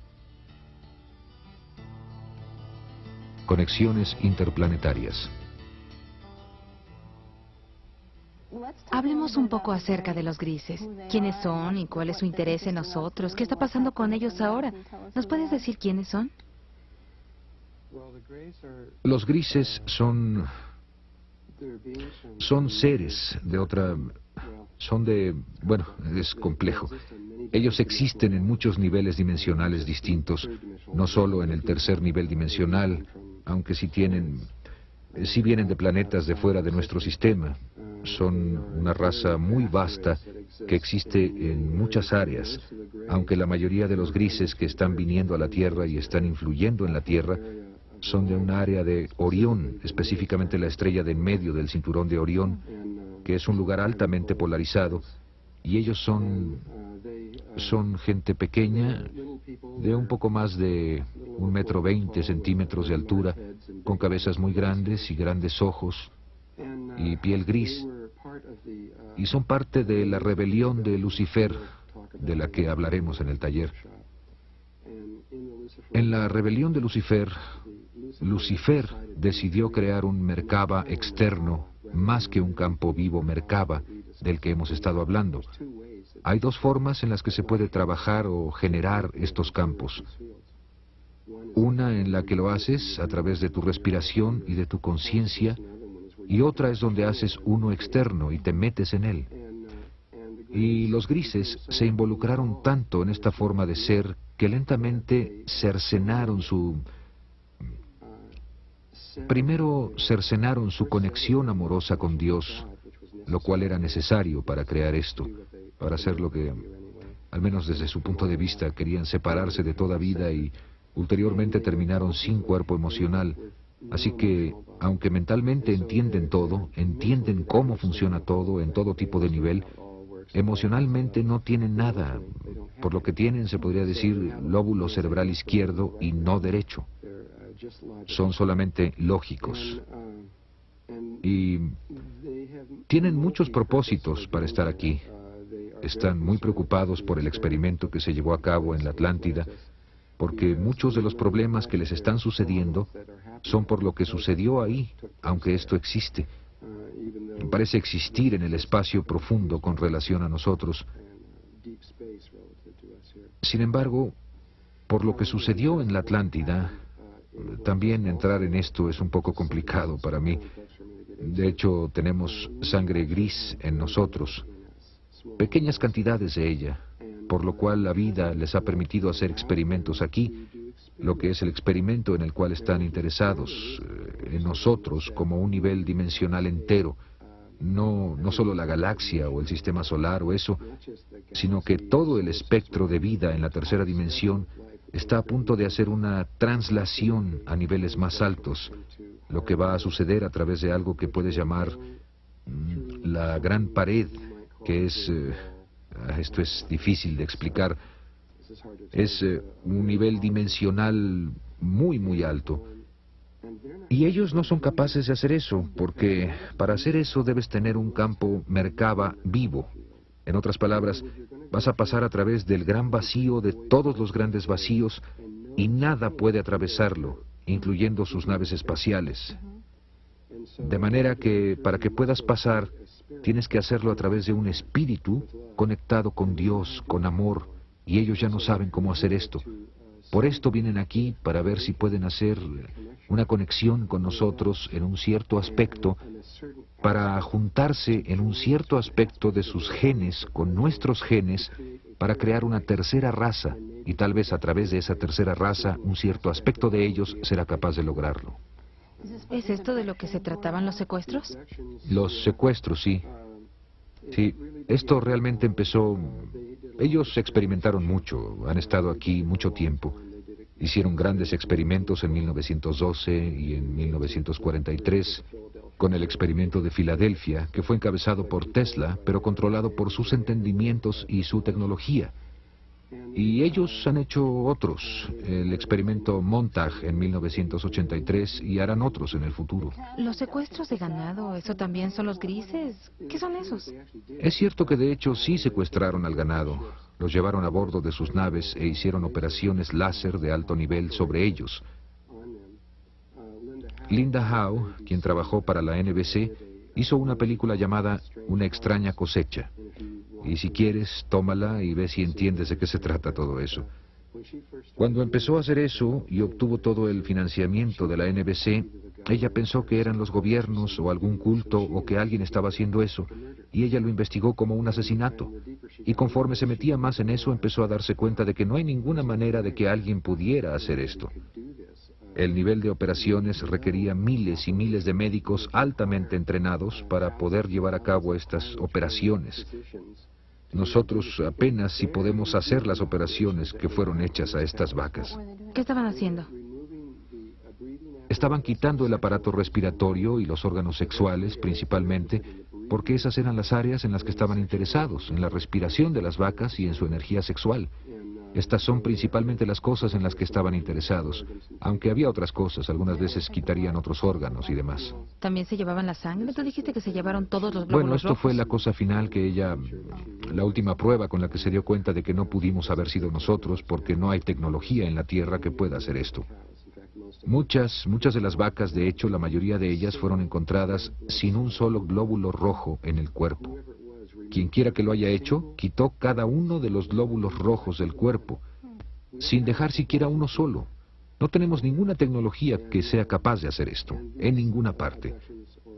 Conexiones interplanetarias. Hablemos un poco acerca de los grises. ¿Quiénes son y cuál es su interés en nosotros? ¿Qué está pasando con ellos ahora? ¿Nos puedes decir quiénes son? Los grises son seres de otra... Bueno, es complejo. Ellos existen en muchos niveles dimensionales distintos, no solo en el tercer nivel dimensional, aunque sí vienen de planetas de fuera de nuestro sistema. Son una raza muy vasta que existe en muchas áreas, aunque la mayoría de los grises que están viniendo a la Tierra y están influyendo en la Tierra son de un área de Orión, específicamente la estrella de en medio del cinturón de Orión, que es un lugar altamente polarizado, y ellos son gente pequeña, de un poco más de 1,20 m de altura, con cabezas muy grandes y grandes ojos y piel gris, y son parte de la rebelión de Lucifer, de la que hablaremos en el taller. En la rebelión de Lucifer, Lucifer decidió crear un Merkaba externo, más que un campo vivo Merkaba, del que hemos estado hablando. Hay dos formas en las que se puede trabajar o generar estos campos. Una en la que lo haces a través de tu respiración y de tu conciencia, y otra es donde haces uno externo y te metes en él. Y los grises se involucraron tanto en esta forma de ser que lentamente cercenaron Primero cercenaron su conexión amorosa con Dios, lo cual era necesario para crear esto, para hacer lo que, al menos desde su punto de vista, querían separarse de toda vida y ulteriormente terminaron sin cuerpo emocional. Así que, aunque mentalmente entienden todo, entienden cómo funciona todo en todo tipo de nivel, emocionalmente no tienen nada. Por lo que tienen, se podría decir, lóbulo cerebral izquierdo y no derecho. Son solamente lógicos. Y tienen muchos propósitos para estar aquí. Están muy preocupados por el experimento que se llevó a cabo en la Atlántida, porque muchos de los problemas que les están sucediendo son por lo que sucedió ahí, aunque esto existe. Parece existir en el espacio profundo con relación a nosotros. Sin embargo, por lo que sucedió en la Atlántida, también entrar en esto es un poco complicado para mí. De hecho, tenemos sangre gris en nosotros, pequeñas cantidades de ella, por lo cual la vida les ha permitido hacer experimentos aquí, lo que es el experimento en el cual están interesados, en nosotros como un nivel dimensional entero, no solo la galaxia o el sistema solar o eso, sino que todo el espectro de vida en la tercera dimensión está a punto de hacer una translación a niveles más altos, lo que va a suceder a través de algo que puedes llamar la gran pared, que es, esto es difícil de explicar, es un nivel dimensional muy, muy alto. Y ellos no son capaces de hacer eso, porque para hacer eso debes tener un campo Merkaba vivo. En otras palabras, vas a pasar a través del gran vacío de todos los grandes vacíos y nada puede atravesarlo, incluyendo sus naves espaciales. De manera que para que puedas pasar, tienes que hacerlo a través de un espíritu conectado con Dios, con amor, y ellos ya no saben cómo hacer esto. Por esto vienen aquí, para ver si pueden hacer una conexión con nosotros en un cierto aspecto, para juntarse en un cierto aspecto de sus genes con nuestros genes, para crear una tercera raza, y tal vez a través de esa tercera raza, un cierto aspecto de ellos será capaz de lograrlo. ¿Es esto de lo que se trataban los secuestros? Los secuestros, sí. Sí, esto realmente empezó... Ellos experimentaron mucho, han estado aquí mucho tiempo. Hicieron grandes experimentos en 1912 y en 1943, con el experimento de Filadelfia, que fue encabezado por Tesla, pero controlado por sus entendimientos y su tecnología. Y ellos han hecho otros, el experimento Montague en 1983 y harán otros en el futuro. ¿Los secuestros de ganado, eso también son los grises? ¿Qué son esos? Es cierto que de hecho sí secuestraron al ganado, los llevaron a bordo de sus naves e hicieron operaciones láser de alto nivel sobre ellos. Linda Howe, quien trabajó para la NBC, hizo una película llamada Una extraña cosecha. Y si quieres, tómala y ve si entiendes de qué se trata todo eso. Cuando empezó a hacer eso y obtuvo todo el financiamiento de la NBC, ella pensó que eran los gobiernos o algún culto o que alguien estaba haciendo eso, y ella lo investigó como un asesinato. Y conforme se metía más en eso, empezó a darse cuenta de que no hay ninguna manera de que alguien pudiera hacer esto. El nivel de operaciones requería miles y miles de médicos altamente entrenados para poder llevar a cabo estas operaciones. Nosotros apenas si podemos hacer las operaciones que fueron hechas a estas vacas. ¿Qué estaban haciendo? Estaban quitando el aparato respiratorio y los órganos sexuales, principalmente, porque esas eran las áreas en las que estaban interesados, en la respiración de las vacas y en su energía sexual. Estas son principalmente las cosas en las que estaban interesados, aunque había otras cosas, algunas veces quitarían otros órganos y demás. ¿También se llevaban la sangre? Tú dijiste que se llevaron todos los glóbulos Bueno, esto rojos. fue la cosa final que ella, la última prueba con la que se dio cuenta de que no pudimos haber sido nosotros porque no hay tecnología en la Tierra que pueda hacer esto. Muchas de las vacas, de hecho, la mayoría de ellas fueron encontradas sin un solo glóbulo rojo en el cuerpo. Quien quiera que lo haya hecho, quitó cada uno de los glóbulos rojos del cuerpo, sin dejar siquiera uno solo. No tenemos ninguna tecnología que sea capaz de hacer esto, en ninguna parte.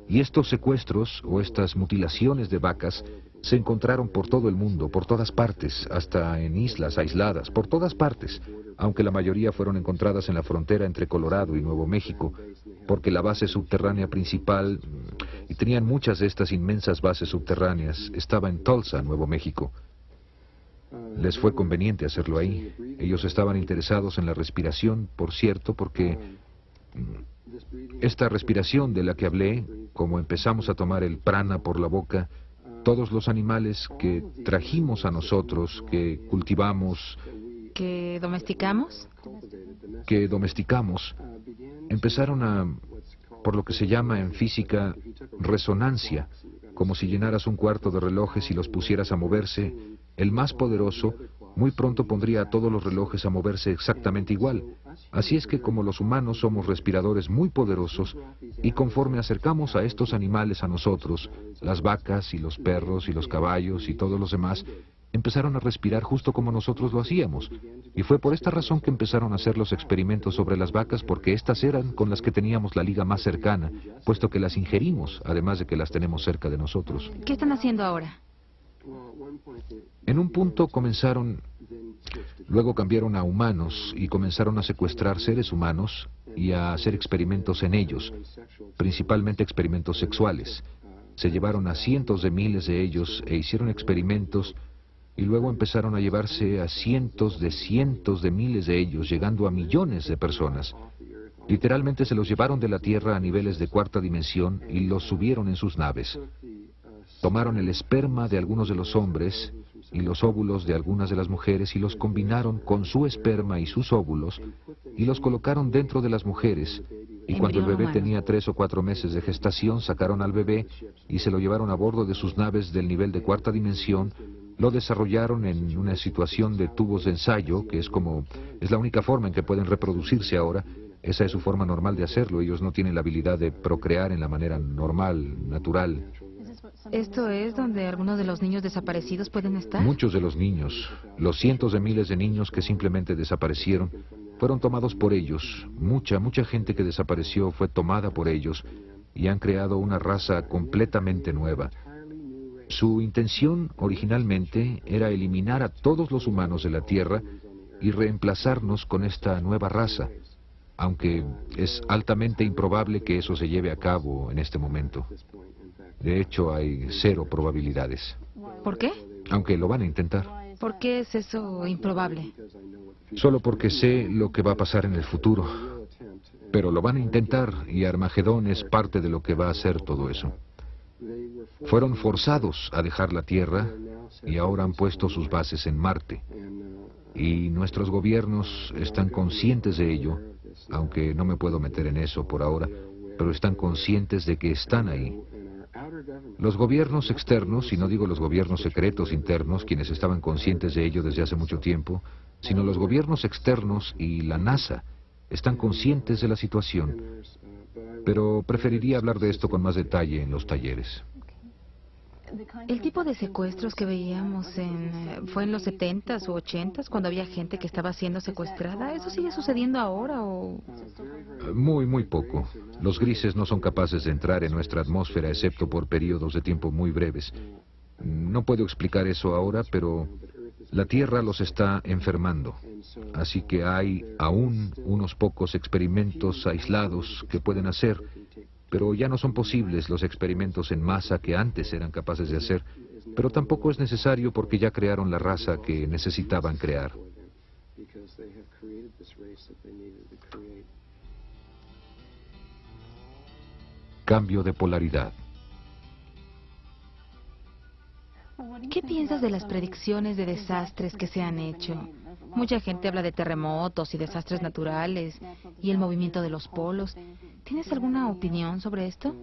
Y estos secuestros o estas mutilaciones de vacas se encontraron por todo el mundo, por todas partes, hasta en islas aisladas, por todas partes, aunque la mayoría fueron encontradas en la frontera entre Colorado y Nuevo México, porque la base subterránea principal, y tenían muchas de estas inmensas bases subterráneas, estaba en Tulsa, Nuevo México. Les fue conveniente hacerlo ahí. Ellos estaban interesados en la respiración, por cierto, porque esta respiración de la que hablé, como empezamos a tomar el prana por la boca, todos los animales que trajimos a nosotros, que cultivamos, ¿Que domesticamos? Empezaron a, por lo que se llama en física, resonancia, como si llenaras un cuarto de relojes y los pusieras a moverse. El más poderoso muy pronto pondría a todos los relojes a moverse exactamente igual. Así es que como los humanos somos respiradores muy poderosos, y conforme acercamos a estos animales a nosotros, las vacas y los perros y los caballos y todos los demás, empezaron a respirar justo como nosotros lo hacíamos. Y fue por esta razón que empezaron a hacer los experimentos sobre las vacas, porque estas eran con las que teníamos la liga más cercana, puesto que las ingerimos, además de que las tenemos cerca de nosotros. ¿Qué están haciendo ahora? En un punto comenzaron, luego cambiaron a humanos y comenzaron a secuestrar seres humanos y a hacer experimentos en ellos, principalmente experimentos sexuales. Se llevaron a cientos de miles de ellos e hicieron experimentos y luego empezaron a llevarse a cientos de miles de ellos, llegando a millones de personas. Literalmente se los llevaron de la Tierra a niveles de cuarta dimensión y los subieron en sus naves. Tomaron el esperma de algunos de los hombres y los óvulos de algunas de las mujeres y los combinaron con su esperma y sus óvulos y los colocaron dentro de las mujeres. Y cuando el bebé humano. tenía 3 o 4 meses de gestación, sacaron al bebé y se lo llevaron a bordo de sus naves del nivel de cuarta dimensión. Lo desarrollaron en una situación de tubos de ensayo, que es la única forma en que pueden reproducirse ahora. Esa es su forma normal de hacerlo. Ellos no tienen la habilidad de procrear en la manera normal, natural. ¿Esto es donde algunos de los niños desaparecidos pueden estar? Muchos de los niños, los cientos de miles de niños que simplemente desaparecieron, fueron tomados por ellos. Mucha gente que desapareció fue tomada por ellos y han creado una raza completamente nueva. Su intención originalmente era eliminar a todos los humanos de la Tierra y reemplazarnos con esta nueva raza, aunque es altamente improbable que eso se lleve a cabo en este momento. De hecho, hay 0 probabilidades. ¿Por qué? Aunque lo van a intentar. ¿Por qué es eso improbable? Solo porque sé lo que va a pasar en el futuro. Pero lo van a intentar y Armagedón es parte de lo que va a hacer todo eso. Fueron forzados a dejar la Tierra y ahora han puesto sus bases en Marte. Y nuestros gobiernos están conscientes de ello, aunque no me puedo meter en eso por ahora, pero están conscientes de que están ahí. Los gobiernos externos, y no digo los gobiernos secretos internos, quienes estaban conscientes de ello desde hace mucho tiempo, sino los gobiernos externos y la NASA están conscientes de la situación. Pero preferiría hablar de esto con más detalle en los talleres. El tipo de secuestros que veíamos fue en los 70s u 80s, cuando había gente que estaba siendo secuestrada. ¿Eso sigue sucediendo ahora o...? Muy poco. Los grises no son capaces de entrar en nuestra atmósfera excepto por periodos de tiempo muy breves. No puedo explicar eso ahora, pero la Tierra los está enfermando. Así que hay aún unos pocos experimentos aislados que pueden hacer, pero ya no son posibles los experimentos en masa que antes eran capaces de hacer, pero tampoco es necesario porque ya crearon la raza que necesitaban crear. Cambio de polaridad. ¿Qué piensas de las predicciones de desastres que se han hecho? Mucha gente habla de terremotos y desastres naturales y el movimiento de los polos. ¿Tienes alguna opinión sobre esto?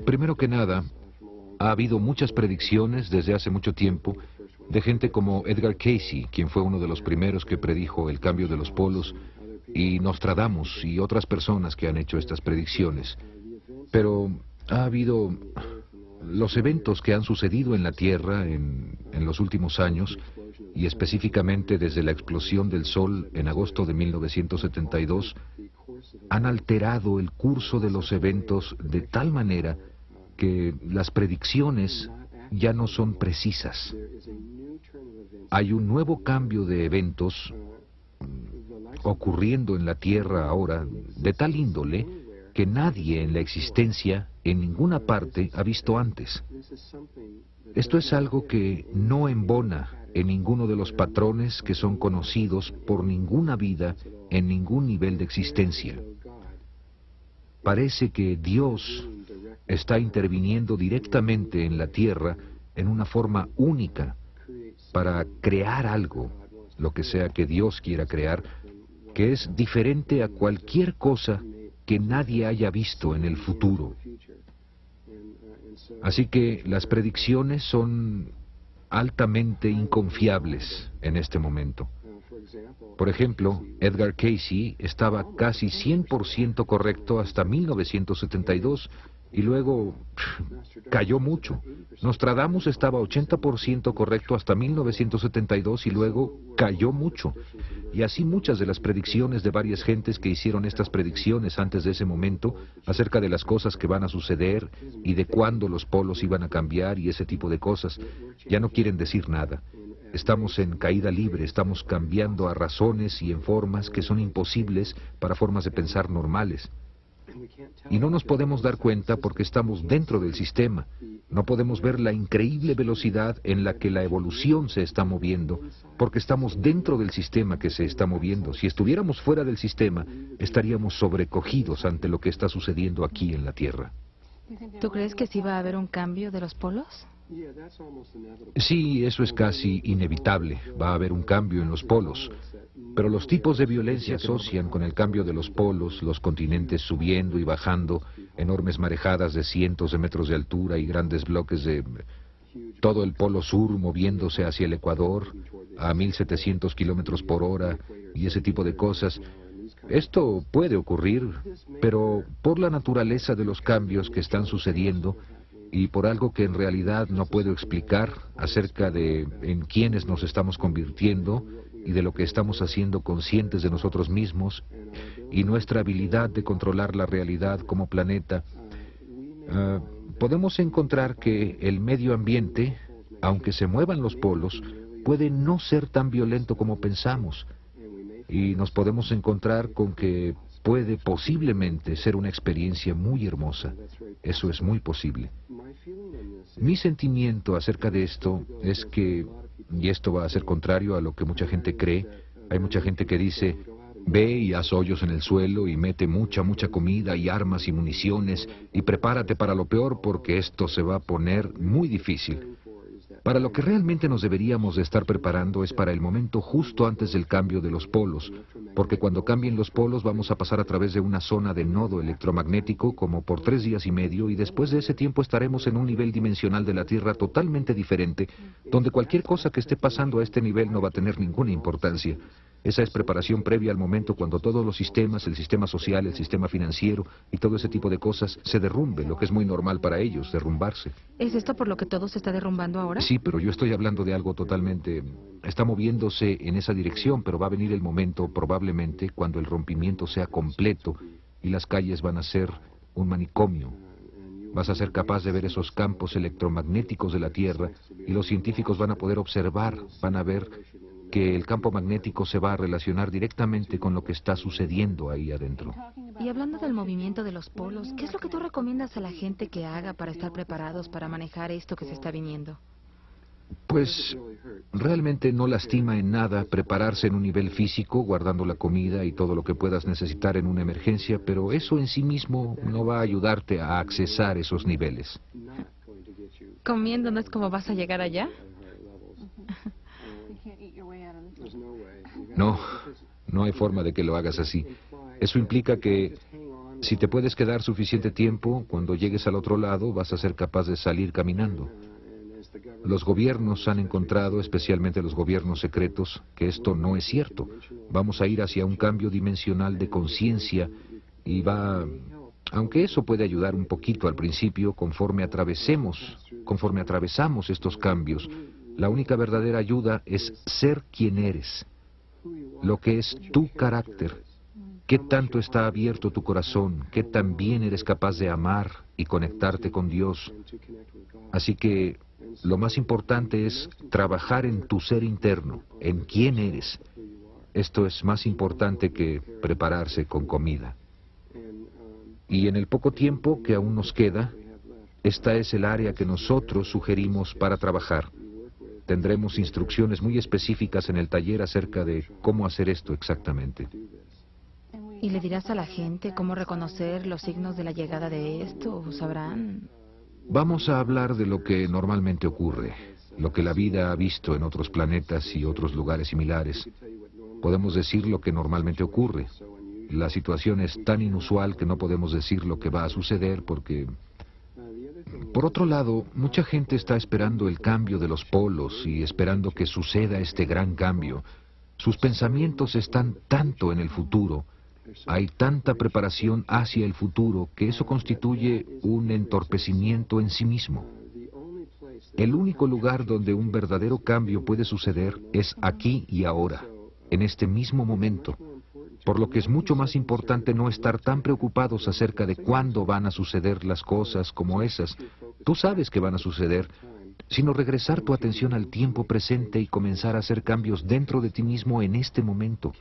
Primero que nada, ha habido muchas predicciones desde hace mucho tiempo de gente como Edgar Cayce, quien fue uno de los primeros que predijo el cambio de los polos, y Nostradamus y otras personas que han hecho estas predicciones. Pero ha habido los eventos que han sucedido en la Tierra en los últimos años, y específicamente desde la explosión del Sol en agosto de 1972, han alterado el curso de los eventos de tal manera que las predicciones ya no son precisas. Hay un nuevo cambio de eventos ocurriendo en la Tierra ahora de tal índole que nadie en la existencia, en ninguna parte, ha visto antes. Esto es algo que no embona en ninguno de los patrones que son conocidos por ninguna vida en ningún nivel de existencia. Parece que Dios está interviniendo directamente en la Tierra en una forma única para crear algo, lo que sea que Dios quiera crear, que es diferente a cualquier cosa que nadie haya visto en el futuro. Así que las predicciones son altamente inconfiables en este momento. Por ejemplo, Edgar Cayce estaba casi 100% correcto hasta 1972 y luego cayó mucho. Nostradamus estaba 80% correcto hasta 1972 y luego cayó mucho. Y así muchas de las predicciones de varias gentes que hicieron estas predicciones antes de ese momento acerca de las cosas que van a suceder y de cuándo los polos iban a cambiar y ese tipo de cosas, ya no quieren decir nada. Estamos en caída libre, estamos cambiando a razones y en formas que son imposibles para formas de pensar normales. Y no nos podemos dar cuenta porque estamos dentro del sistema. No podemos ver la increíble velocidad en la que la evolución se está moviendo, porque estamos dentro del sistema que se está moviendo. Si estuviéramos fuera del sistema, estaríamos sobrecogidos ante lo que está sucediendo aquí en la Tierra. ¿Tú crees que sí va a haber un cambio de los polos? Sí, eso es casi inevitable. Va a haber un cambio en los polos. Pero los tipos de violencia se asocian con el cambio de los polos, los continentes subiendo y bajando, enormes marejadas de cientos de metros de altura y grandes bloques de... todo el polo sur moviéndose hacia el Ecuador a 1700 kilómetros por hora y ese tipo de cosas. Esto puede ocurrir, pero por la naturaleza de los cambios que están sucediendo y por algo que en realidad no puedo explicar acerca de en quiénes nos estamos convirtiendo y de lo que estamos haciendo conscientes de nosotros mismos y nuestra habilidad de controlar la realidad como planeta, podemos encontrar que el medio ambiente, aunque se muevan los polos, puede no ser tan violento como pensamos. Y nos podemos encontrar con que puede posiblemente ser una experiencia muy hermosa. Eso es muy posible. Mi sentimiento acerca de esto es que, y esto va a ser contrario a lo que mucha gente cree, hay mucha gente que dice, ve y haz hoyos en el suelo y mete mucha comida y armas y municiones y prepárate para lo peor porque esto se va a poner muy difícil. Para lo que realmente nos deberíamos de estar preparando es para el momento justo antes del cambio de los polos, porque cuando cambien los polos vamos a pasar a través de una zona de nodo electromagnético como por 3 días y medio, y después de ese tiempo estaremos en un nivel dimensional de la Tierra totalmente diferente, donde cualquier cosa que esté pasando a este nivel no va a tener ninguna importancia. Esa es preparación previa al momento cuando todos los sistemas, el sistema social, el sistema financiero y todo ese tipo de cosas se derrumbe, lo que es muy normal para ellos, derrumbarse. ¿Es esto por lo que todo se está derrumbando ahora? Sí, pero yo estoy hablando de algo totalmente... Está moviéndose en esa dirección, pero va a venir el momento, probablemente, cuando el rompimiento sea completo y las calles van a ser un manicomio. Vas a ser capaz de ver esos campos electromagnéticos de la Tierra y los científicos van a poder observar, van a ver que el campo magnético se va a relacionar directamente con lo que está sucediendo ahí adentro. Y hablando del movimiento de los polos, ¿qué es lo que tú recomiendas a la gente que haga para estar preparados para manejar esto que se está viniendo? Pues realmente no lastima en nada prepararse en un nivel físico, guardando la comida y todo lo que puedas necesitar en una emergencia, pero eso en sí mismo no va a ayudarte a accesar esos niveles. ¿Comiendo no es como vas a llegar allá? No, no hay forma de que lo hagas así. Eso implica que si te puedes quedar suficiente tiempo, cuando llegues al otro lado vas a ser capaz de salir caminando. Los gobiernos han encontrado, especialmente los gobiernos secretos, que esto no es cierto. Vamos a ir hacia un cambio dimensional de conciencia y aunque eso puede ayudar un poquito al principio, conforme atravesamos estos cambios, la única verdadera ayuda es ser quien eres, lo que es tu carácter, qué tanto está abierto tu corazón, qué tan bien eres capaz de amar y conectarte con Dios. Así que lo más importante es trabajar en tu ser interno, en quién eres. Esto es más importante que prepararse con comida. Y en el poco tiempo que aún nos queda, esta es el área que nosotros sugerimos para trabajar. Tendremos instrucciones muy específicas en el taller acerca de cómo hacer esto exactamente. ¿Y le dirás a la gente cómo reconocer los signos de la llegada de esto? ¿O sabrán? Vamos a hablar de lo que normalmente ocurre, lo que la vida ha visto en otros planetas y otros lugares similares. Podemos decir lo que normalmente ocurre. La situación es tan inusual que no podemos decir lo que va a suceder porque... Por otro lado, mucha gente está esperando el cambio de los polos y esperando que suceda este gran cambio. Sus pensamientos están tanto en el futuro, hay tanta preparación hacia el futuro que eso constituye un entorpecimiento en sí mismo. El único lugar donde un verdadero cambio puede suceder es aquí y ahora, en este mismo momento. Por lo que es mucho más importante no estar tan preocupados acerca de cuándo van a suceder las cosas como esas. Tú sabes que van a suceder, sino regresar tu atención al tiempo presente y comenzar a hacer cambios dentro de ti mismo en este momento.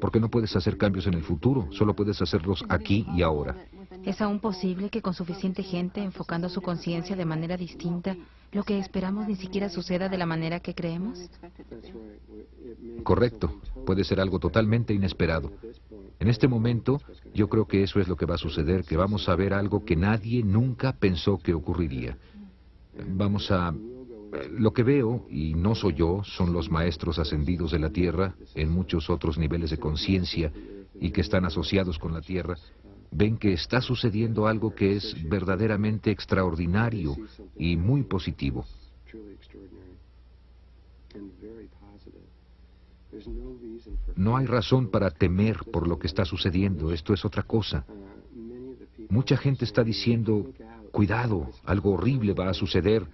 Porque no puedes hacer cambios en el futuro, solo puedes hacerlos aquí y ahora. ¿Es aún posible que con suficiente gente enfocando su conciencia de manera distinta, lo que esperamos ni siquiera suceda de la manera que creemos? Correcto, puede ser algo totalmente inesperado. En este momento, yo creo que eso es lo que va a suceder, que vamos a ver algo que nadie nunca pensó que ocurriría. Lo que veo, y no soy yo, son los maestros ascendidos de la Tierra, en muchos otros niveles de conciencia, y que están asociados con la Tierra, ven que está sucediendo algo que es verdaderamente extraordinario y muy positivo. No hay razón para temer por lo que está sucediendo, esto es otra cosa. Mucha gente está diciendo, cuidado, algo horrible va a suceder.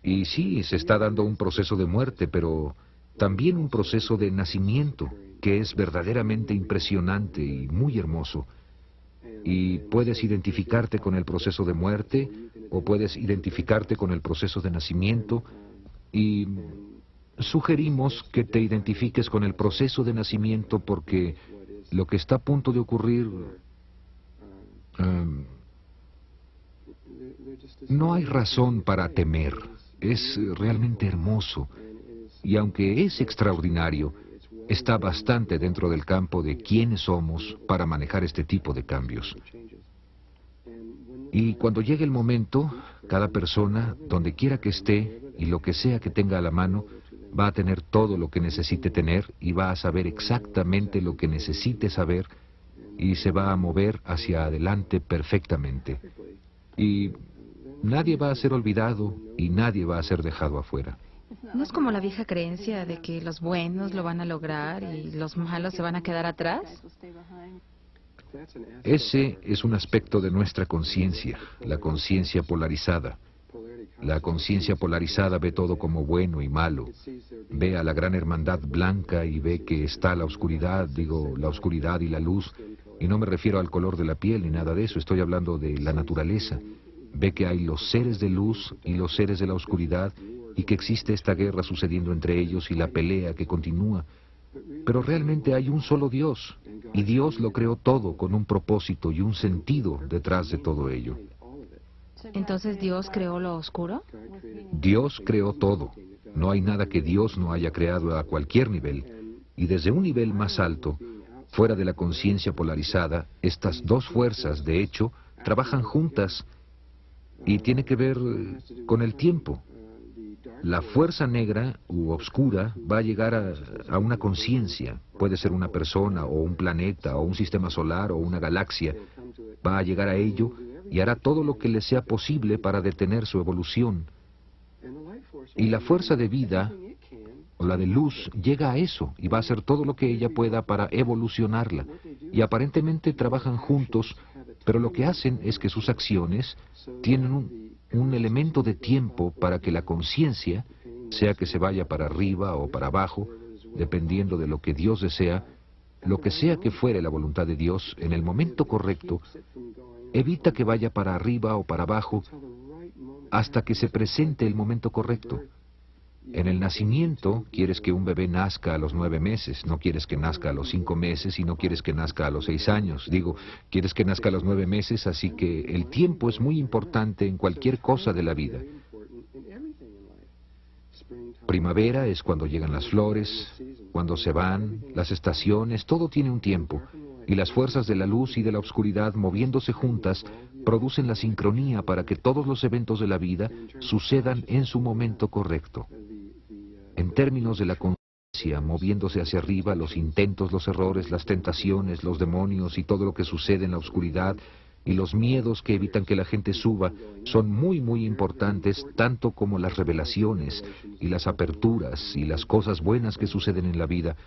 Y sí, se está dando un proceso de muerte, pero también un proceso de nacimiento, que es verdaderamente impresionante y muy hermoso. Y puedes identificarte con el proceso de muerte, o puedes identificarte con el proceso de nacimiento, y sugerimos que te identifiques con el proceso de nacimiento porque lo que está a punto de ocurrir... no hay razón para temer. Es realmente hermoso. Y aunque es extraordinario, está bastante dentro del campo de quiénes somos para manejar este tipo de cambios. Y cuando llegue el momento, Cada persona, donde quiera que esté y lo que sea que tenga a la mano, va a tener todo lo que necesite tener y va a saber exactamente lo que necesite saber y se va a mover hacia adelante perfectamente. Y nadie va a ser olvidado y nadie va a ser dejado afuera. ¿No es como la vieja creencia de que los buenos lo van a lograr y los malos se van a quedar atrás? Ese es un aspecto de nuestra conciencia, la conciencia polarizada. La conciencia polarizada ve todo como bueno y malo. Ve a la gran hermandad blanca y ve que está la oscuridad, digo, la oscuridad y la luz. Y no me refiero al color de la piel ni nada de eso, estoy hablando de la naturaleza. Ve que hay los seres de luz y los seres de la oscuridad y que existe esta guerra sucediendo entre ellos y la pelea que continúa. Pero realmente hay un solo Dios, y Dios lo creó todo con un propósito y un sentido detrás de todo ello. ¿Entonces Dios creó lo oscuro? Dios creó todo. No hay nada que Dios no haya creado a cualquier nivel. Y desde un nivel más alto, fuera de la conciencia polarizada, estas dos fuerzas, de hecho, trabajan juntas y tiene que ver con el tiempo. La fuerza negra u oscura va a llegar a una conciencia. Puede ser una persona o un planeta o un sistema solar o una galaxia. Va a llegar a ello y hará todo lo que le sea posible para detener su evolución. Y la fuerza de vida, o la de luz, llega a eso y va a hacer todo lo que ella pueda para evolucionarla. Y aparentemente trabajan juntos, pero lo que hacen es que sus acciones tienen un elemento de tiempo para que la conciencia, sea que se vaya para arriba o para abajo, dependiendo de lo que Dios desea, lo que sea que fuere la voluntad de Dios, en el momento correcto, evita que vaya para arriba o para abajo hasta que se presente el momento correcto. En el nacimiento, quieres que un bebé nazca a los 9 meses, no quieres que nazca a los 5 meses y no quieres que nazca a los 6 años. Digo, quieres que nazca a los 9 meses, así que el tiempo es muy importante en cualquier cosa de la vida. Primavera es cuando llegan las flores, cuando se van, las estaciones, todo tiene un tiempo. Y las fuerzas de la luz y de la oscuridad moviéndose juntas producen la sincronía para que todos los eventos de la vida sucedan en su momento correcto. En términos de la conciencia, moviéndose hacia arriba, los intentos, los errores, las tentaciones, los demonios y todo lo que sucede en la oscuridad y los miedos que evitan que la gente suba son muy, muy importantes, tanto como las revelaciones y las aperturas y las cosas buenas que suceden en la vida.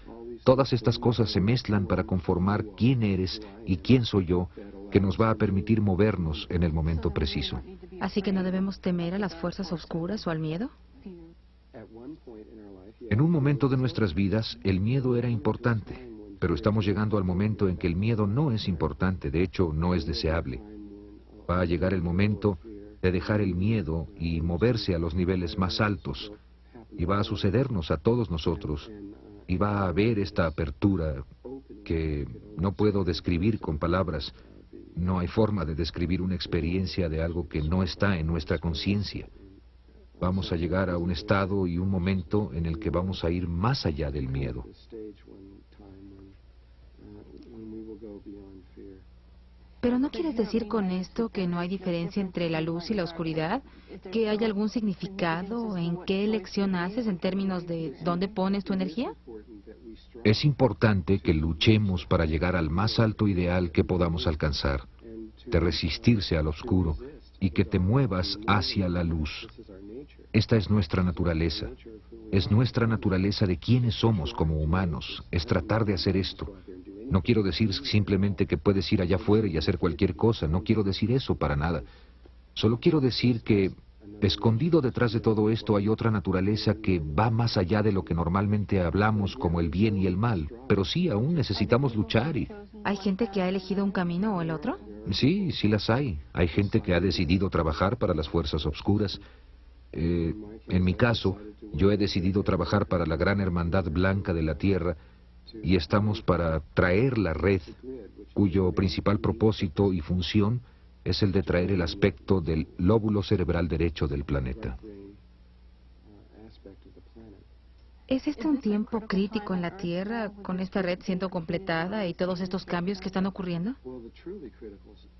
Todas estas cosas se mezclan para conformar quién eres y quién soy yo, que nos va a permitir movernos en el momento preciso. ¿Así que no debemos temer a las fuerzas oscuras o al miedo? En un momento de nuestras vidas, el miedo era importante, pero estamos llegando al momento en que el miedo no es importante, de hecho, no es deseable. Va a llegar el momento de dejar el miedo y moverse a los niveles más altos, y va a sucedernos a todos nosotros, y va a haber esta apertura que no puedo describir con palabras. No hay forma de describir una experiencia de algo que no está en nuestra conciencia. Vamos a llegar a un estado y un momento en el que vamos a ir más allá del miedo. ¿Pero no quieres decir con esto que no hay diferencia entre la luz y la oscuridad? ¿Que hay algún significado en qué elección haces en términos de dónde pones tu energía? Es importante que luchemos para llegar al más alto ideal que podamos alcanzar, de resistirse al oscuro y que te muevas hacia la luz. Esta es nuestra naturaleza. Es nuestra naturaleza de quiénes somos como humanos. Es tratar de hacer esto. No quiero decir simplemente que puedes ir allá afuera y hacer cualquier cosa. No quiero decir eso para nada. Solo quiero decir que escondido detrás de todo esto hay otra naturaleza que va más allá de lo que normalmente hablamos como el bien y el mal. Pero sí, aún necesitamos luchar y... ¿Hay gente que ha elegido un camino o el otro? Sí, sí las hay. Hay gente que ha decidido trabajar para las fuerzas oscuras. En mi caso, yo he decidido trabajar para la gran hermandad blanca de la Tierra y estamos para traer la red, cuyo principal propósito y función es el de traer el aspecto del lóbulo cerebral derecho del planeta. ¿Es este un tiempo crítico en la Tierra, con esta red siendo completada y todos estos cambios que están ocurriendo?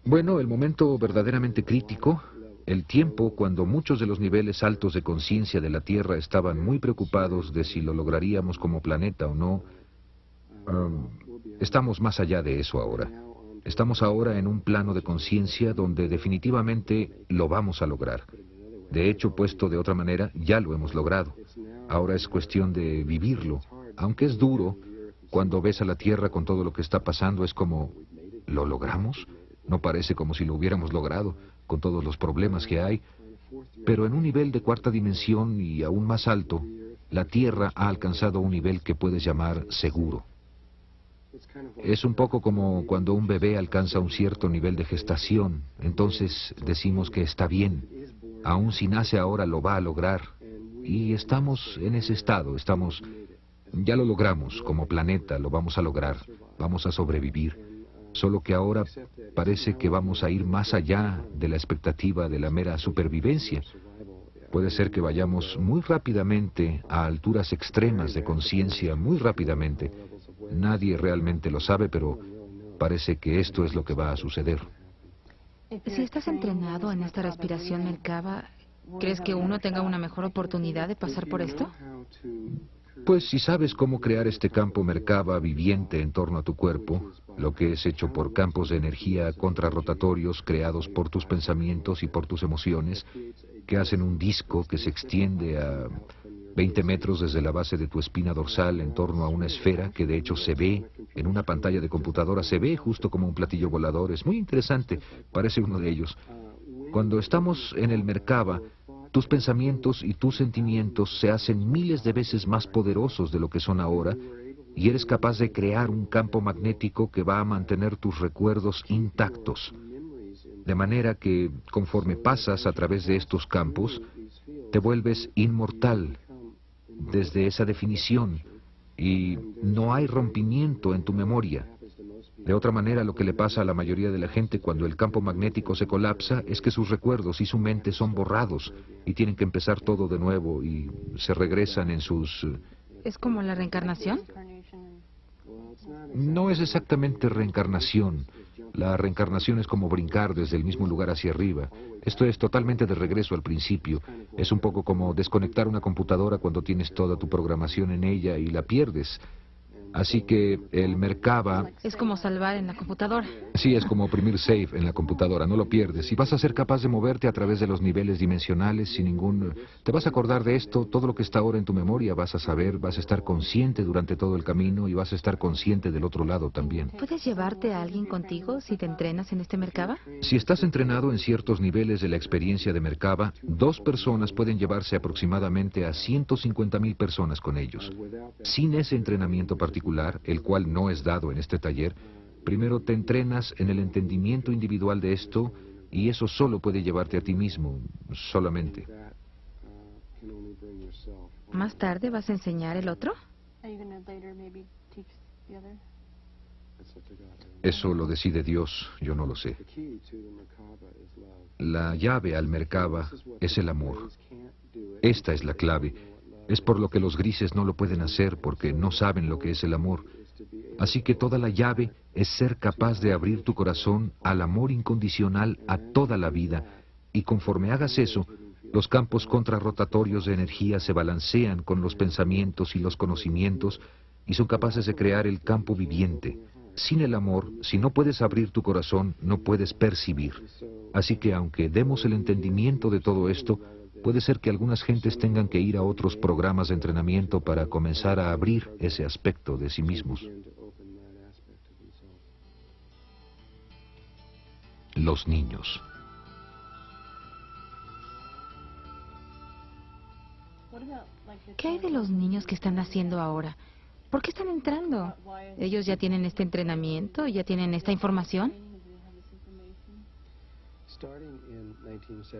Bueno, el momento verdaderamente crítico el tiempo cuando muchos de los niveles altos de conciencia de la Tierra estaban muy preocupados de si lo lograríamos como planeta o no, estamos más allá de eso ahora. Estamos ahora en un plano de conciencia donde definitivamente lo vamos a lograr. De hecho, puesto de otra manera, ya lo hemos logrado. Ahora es cuestión de vivirlo. Aunque es duro, cuando ves a la Tierra con todo lo que está pasando, es como, ¿lo logramos? No parece como si lo hubiéramos logrado, con todos los problemas que hay. Pero en un nivel de cuarta dimensión y aún más alto, la Tierra ha alcanzado un nivel que puedes llamar seguro. Es un poco como cuando un bebé alcanza un cierto nivel de gestación, entonces decimos que está bien. Aún si nace ahora lo va a lograr. Y estamos en ese estado, ya lo logramos como planeta, lo vamos a lograr, vamos a sobrevivir. Solo que ahora parece que vamos a ir más allá de la expectativa de la mera supervivencia. Puede ser que vayamos muy rápidamente a alturas extremas de conciencia, muy rápidamente. Nadie realmente lo sabe, pero parece que esto es lo que va a suceder. Si estás entrenado en esta respiración Merkaba, ¿crees que uno tenga una mejor oportunidad de pasar por esto? Pues si sabes cómo crear este campo Merkaba viviente en torno a tu cuerpo, lo que es hecho por campos de energía contrarrotatorios creados por tus pensamientos y por tus emociones, que hacen un disco que se extiende a 20 metros desde la base de tu espina dorsal en torno a una esfera que de hecho se ve en una pantalla de computadora, se ve justo como un platillo volador. Es muy interesante, parece uno de ellos. Cuando estamos en el Merkaba, tus pensamientos y tus sentimientos se hacen miles de veces más poderosos de lo que son ahora, y eres capaz de crear un campo magnético que va a mantener tus recuerdos intactos. De manera que, conforme pasas a través de estos campos, te vuelves inmortal desde esa definición, y no hay rompimiento en tu memoria. De otra manera, lo que le pasa a la mayoría de la gente cuando el campo magnético se colapsa es que sus recuerdos y su mente son borrados y tienen que empezar todo de nuevo y se regresan en sus... ¿Es como la reencarnación? No es exactamente reencarnación. La reencarnación es como brincar desde el mismo lugar hacia arriba. Esto es totalmente de regreso al principio. Es un poco como desconectar una computadora cuando tienes toda tu programación en ella y la pierdes. Así que el Merkaba... Es como salvar en la computadora. Sí, es como oprimir save en la computadora, no lo pierdes. Y vas a ser capaz de moverte a través de los niveles dimensionales sin ningún... Te vas a acordar de esto, todo lo que está ahora en tu memoria, vas a saber, vas a estar consciente durante todo el camino y vas a estar consciente del otro lado también. ¿Puedes llevarte a alguien contigo si te entrenas en este Merkaba? Si estás entrenado en ciertos niveles de la experiencia de Merkaba, 2 personas pueden llevarse aproximadamente a 150,000 personas con ellos. Sin ese entrenamiento particular, el cual no es dado en este taller, primero te entrenas en el entendimiento individual de esto, y eso solo puede llevarte a ti mismo, solamente. ¿Más tarde vas a enseñar el otro? Eso lo decide Dios, yo no lo sé. La llave al Merkaba es el amor. Esta es la clave. Es por lo que los grises no lo pueden hacer, porque no saben lo que es el amor. Así que toda la llave es ser capaz de abrir tu corazón al amor incondicional a toda la vida, y conforme hagas eso, los campos contrarrotatorios de energía se balancean con los pensamientos y los conocimientos, y son capaces de crear el campo viviente. Sin el amor, si no puedes abrir tu corazón, no puedes percibir. Así que aunque demos el entendimiento de todo esto, puede ser que algunas gentes tengan que ir a otros programas de entrenamiento para comenzar a abrir ese aspecto de sí mismos. Los niños. ¿Qué hay de los niños que están naciendo ahora? ¿Por qué están entrando? ¿Ellos ya tienen este entrenamiento? ¿Ya tienen esta información?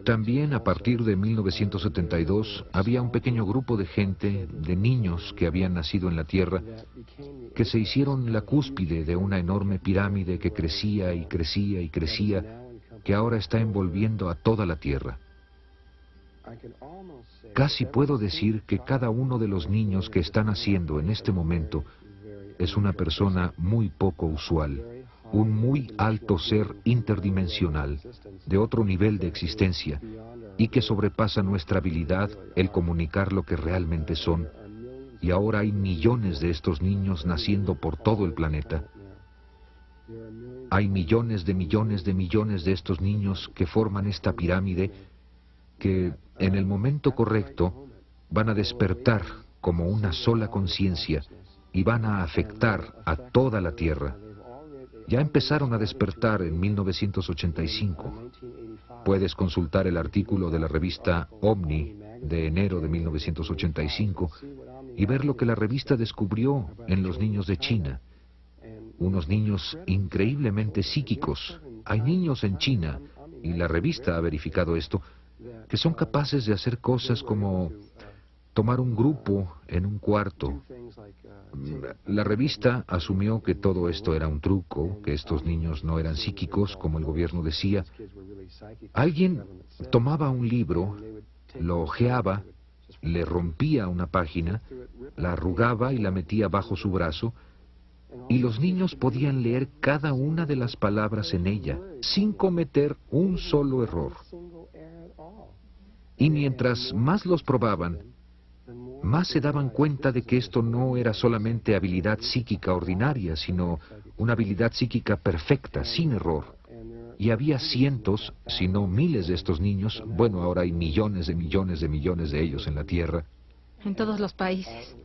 También a partir de 1972 había un pequeño grupo de gente, de niños que habían nacido en la Tierra, que se hicieron la cúspide de una enorme pirámide que crecía y crecía y crecía, que ahora está envolviendo a toda la Tierra. Casi puedo decir que cada uno de los niños que están naciendo en este momento es una persona muy poco usual, un muy alto ser interdimensional, de otro nivel de existencia, y que sobrepasa nuestra habilidad el comunicar lo que realmente son. Y ahora hay millones de estos niños naciendo por todo el planeta. Hay millones de millones de millones de estos niños que forman esta pirámide que, en el momento correcto, van a despertar como una sola conciencia y van a afectar a toda la Tierra. Ya empezaron a despertar en 1985. Puedes consultar el artículo de la revista Omni de enero de 1985 y ver lo que la revista descubrió en los niños de China. Unos niños increíblemente psíquicos. Hay niños en China, y la revista ha verificado esto, que son capaces de hacer cosas como tomar un grupo en un cuarto. La revista asumió que todo esto era un truco, que estos niños no eran psíquicos, como el gobierno decía. Alguien tomaba un libro, lo hojeaba, le rompía una página, la arrugaba y la metía bajo su brazo, y los niños podían leer cada una de las palabras en ella, sin cometer un solo error. Y mientras más los probaban, más se daban cuenta de que esto no era solamente habilidad psíquica ordinaria, sino una habilidad psíquica perfecta, sin error. Y había cientos, si no miles de estos niños, bueno, ahora hay millones de millones de millones de ellos en la Tierra. En todos los países.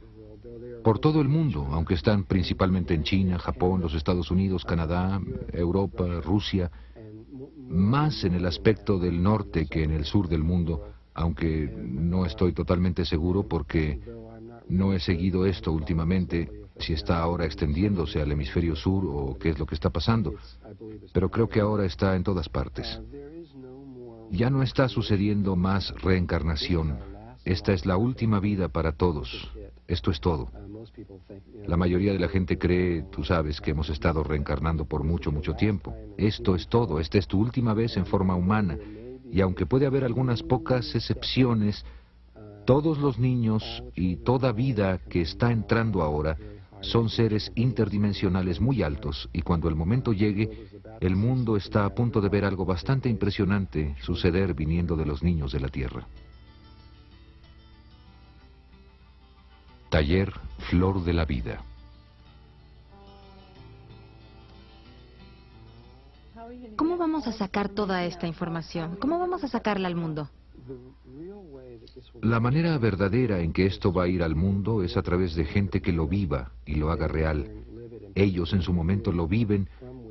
Por todo el mundo, aunque están principalmente en China, Japón, los Estados Unidos, Canadá, Europa, Rusia, más en el aspecto del norte que en el sur del mundo, aunque no estoy totalmente seguro porque no he seguido esto últimamente, si está ahora extendiéndose al hemisferio sur o qué es lo que está pasando, pero creo que ahora está en todas partes. Ya no está sucediendo más reencarnación. Esta es la última vida para todos. Esto es todo. La mayoría de la gente cree, tú sabes, que hemos estado reencarnando por mucho, mucho tiempo. Esto es todo. Esta es tu última vez en forma humana. Y aunque puede haber algunas pocas excepciones, todos los niños y toda vida que está entrando ahora son seres interdimensionales muy altos, y cuando el momento llegue, el mundo está a punto de ver algo bastante impresionante suceder viniendo de los niños de la Tierra. Taller Flor de la Vida. ¿Cómo vamos a sacar toda esta información? ¿Cómo vamos a sacarla al mundo? La manera verdadera en que esto va a ir al mundo es a través de gente que lo viva y lo haga real. Ellos en su momento lo viven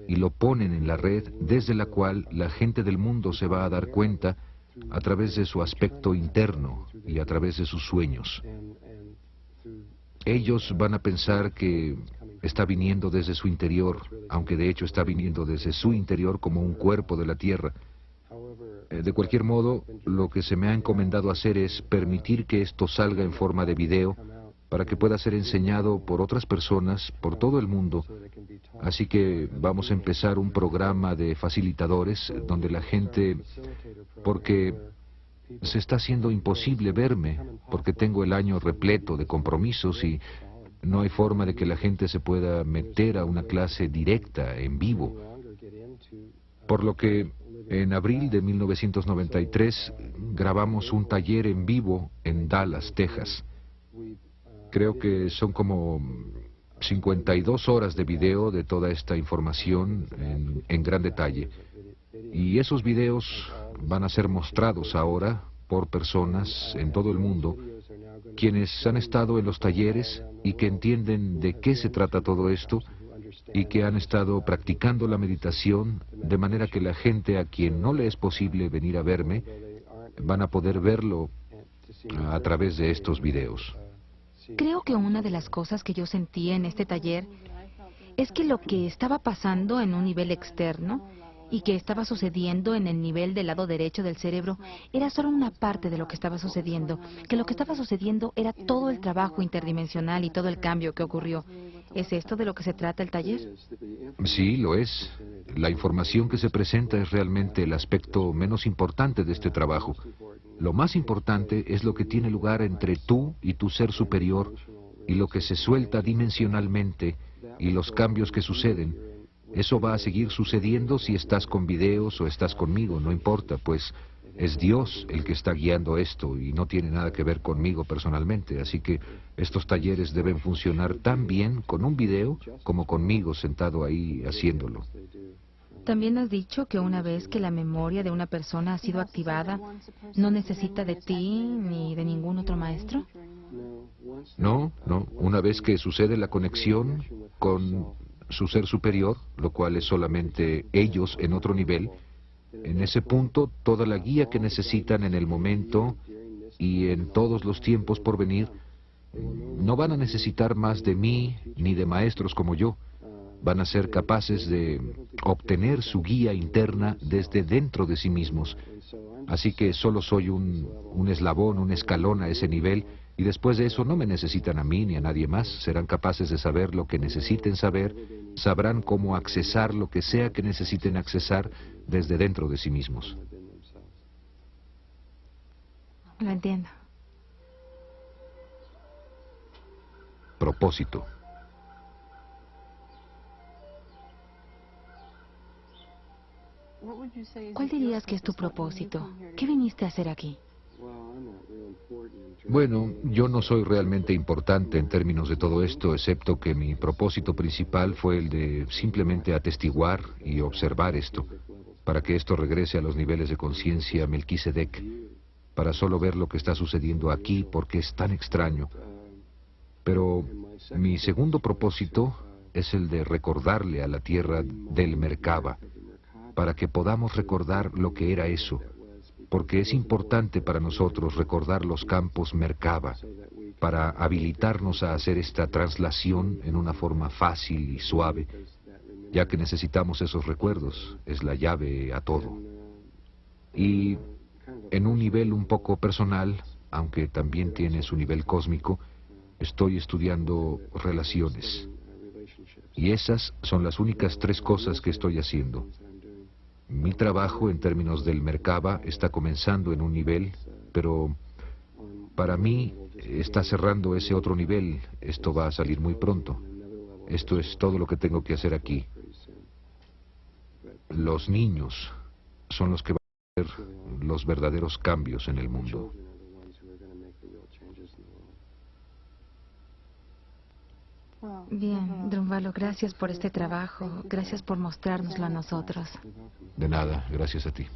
y lo ponen en la red, desde la cual la gente del mundo se va a dar cuenta a través de su aspecto interno y a través de sus sueños. Ellos van a pensar que está viniendo desde su interior, aunque de hecho está viniendo desde su interior como un cuerpo de la Tierra. De cualquier modo, lo que se me ha encomendado hacer es permitir que esto salga en forma de video para que pueda ser enseñado por otras personas por todo el mundo. Así que vamos a empezar un programa de facilitadores donde la gente, porque se está haciendo imposible verme, porque tengo el año repleto de compromisos y no hay forma de que la gente se pueda meter a una clase directa, en vivo. Por lo que en abril de 1993 grabamos un taller en vivo en Dallas, Texas. Creo que son como 52 horas de video de toda esta información en gran detalle. Y esos videos van a ser mostrados ahora por personas en todo el mundo quienes han estado en los talleres y que entienden de qué se trata todo esto y que han estado practicando la meditación, de manera que la gente a quien no le es posible venir a verme van a poder verlo a través de estos videos. Creo que una de las cosas que yo sentí en este taller es que lo que estaba pasando en un nivel externo y que estaba sucediendo en el nivel del lado derecho del cerebro era solo una parte de lo que estaba sucediendo, que lo que estaba sucediendo era todo el trabajo interdimensional y todo el cambio que ocurrió. ¿Es esto de lo que se trata el taller? Sí, lo es. La información que se presenta es realmente el aspecto menos importante de este trabajo. Lo más importante es lo que tiene lugar entre tú y tu ser superior y lo que se suelta dimensionalmente y los cambios que suceden. Eso va a seguir sucediendo si estás con videos o estás conmigo, no importa, pues es Dios el que está guiando esto y no tiene nada que ver conmigo personalmente. Así que estos talleres deben funcionar tan bien con un video como conmigo sentado ahí haciéndolo. También has dicho que una vez que la memoria de una persona ha sido activada, no necesita de ti ni de ningún otro maestro. No, no. Una vez que sucede la conexión con su ser superior, lo cual es solamente ellos en otro nivel, en ese punto toda la guía que necesitan en el momento y en todos los tiempos por venir, no van a necesitar más de mí ni de maestros como yo. Van a ser capaces de obtener su guía interna desde dentro de sí mismos. Así que solo soy un eslabón, un escalón a ese nivel, y después de eso no me necesitan a mí ni a nadie más. Serán capaces de saber lo que necesiten saber, sabrán cómo accesar lo que sea que necesiten accesar desde dentro de sí mismos. Lo entiendo. Propósito. ¿Cuál dirías que es tu propósito? ¿Qué viniste a hacer aquí? Bueno, yo no soy realmente importante en términos de todo esto, excepto que mi propósito principal fue el de simplemente atestiguar y observar esto, para que esto regrese a los niveles de conciencia Melquisedec, para solo ver lo que está sucediendo aquí, porque es tan extraño. Pero mi segundo propósito es el de recordarle a la tierra del Merkaba, para que podamos recordar lo que era eso, porque es importante para nosotros recordar los campos Merkaba, para habilitarnos a hacer esta traslación en una forma fácil y suave, ya que necesitamos esos recuerdos, es la llave a todo. Y en un nivel un poco personal, aunque también tiene su nivel cósmico, estoy estudiando relaciones. Y esas son las únicas 3 cosas que estoy haciendo. Mi trabajo en términos del Merkaba está comenzando en un nivel, pero para mí está cerrando ese otro nivel. Esto va a salir muy pronto. Esto es todo lo que tengo que hacer aquí. Los niños son los que van a hacer los verdaderos cambios en el mundo. Bien, Drunvalo, gracias por este trabajo. Gracias por mostrárnoslo a nosotros. De nada, gracias a ti.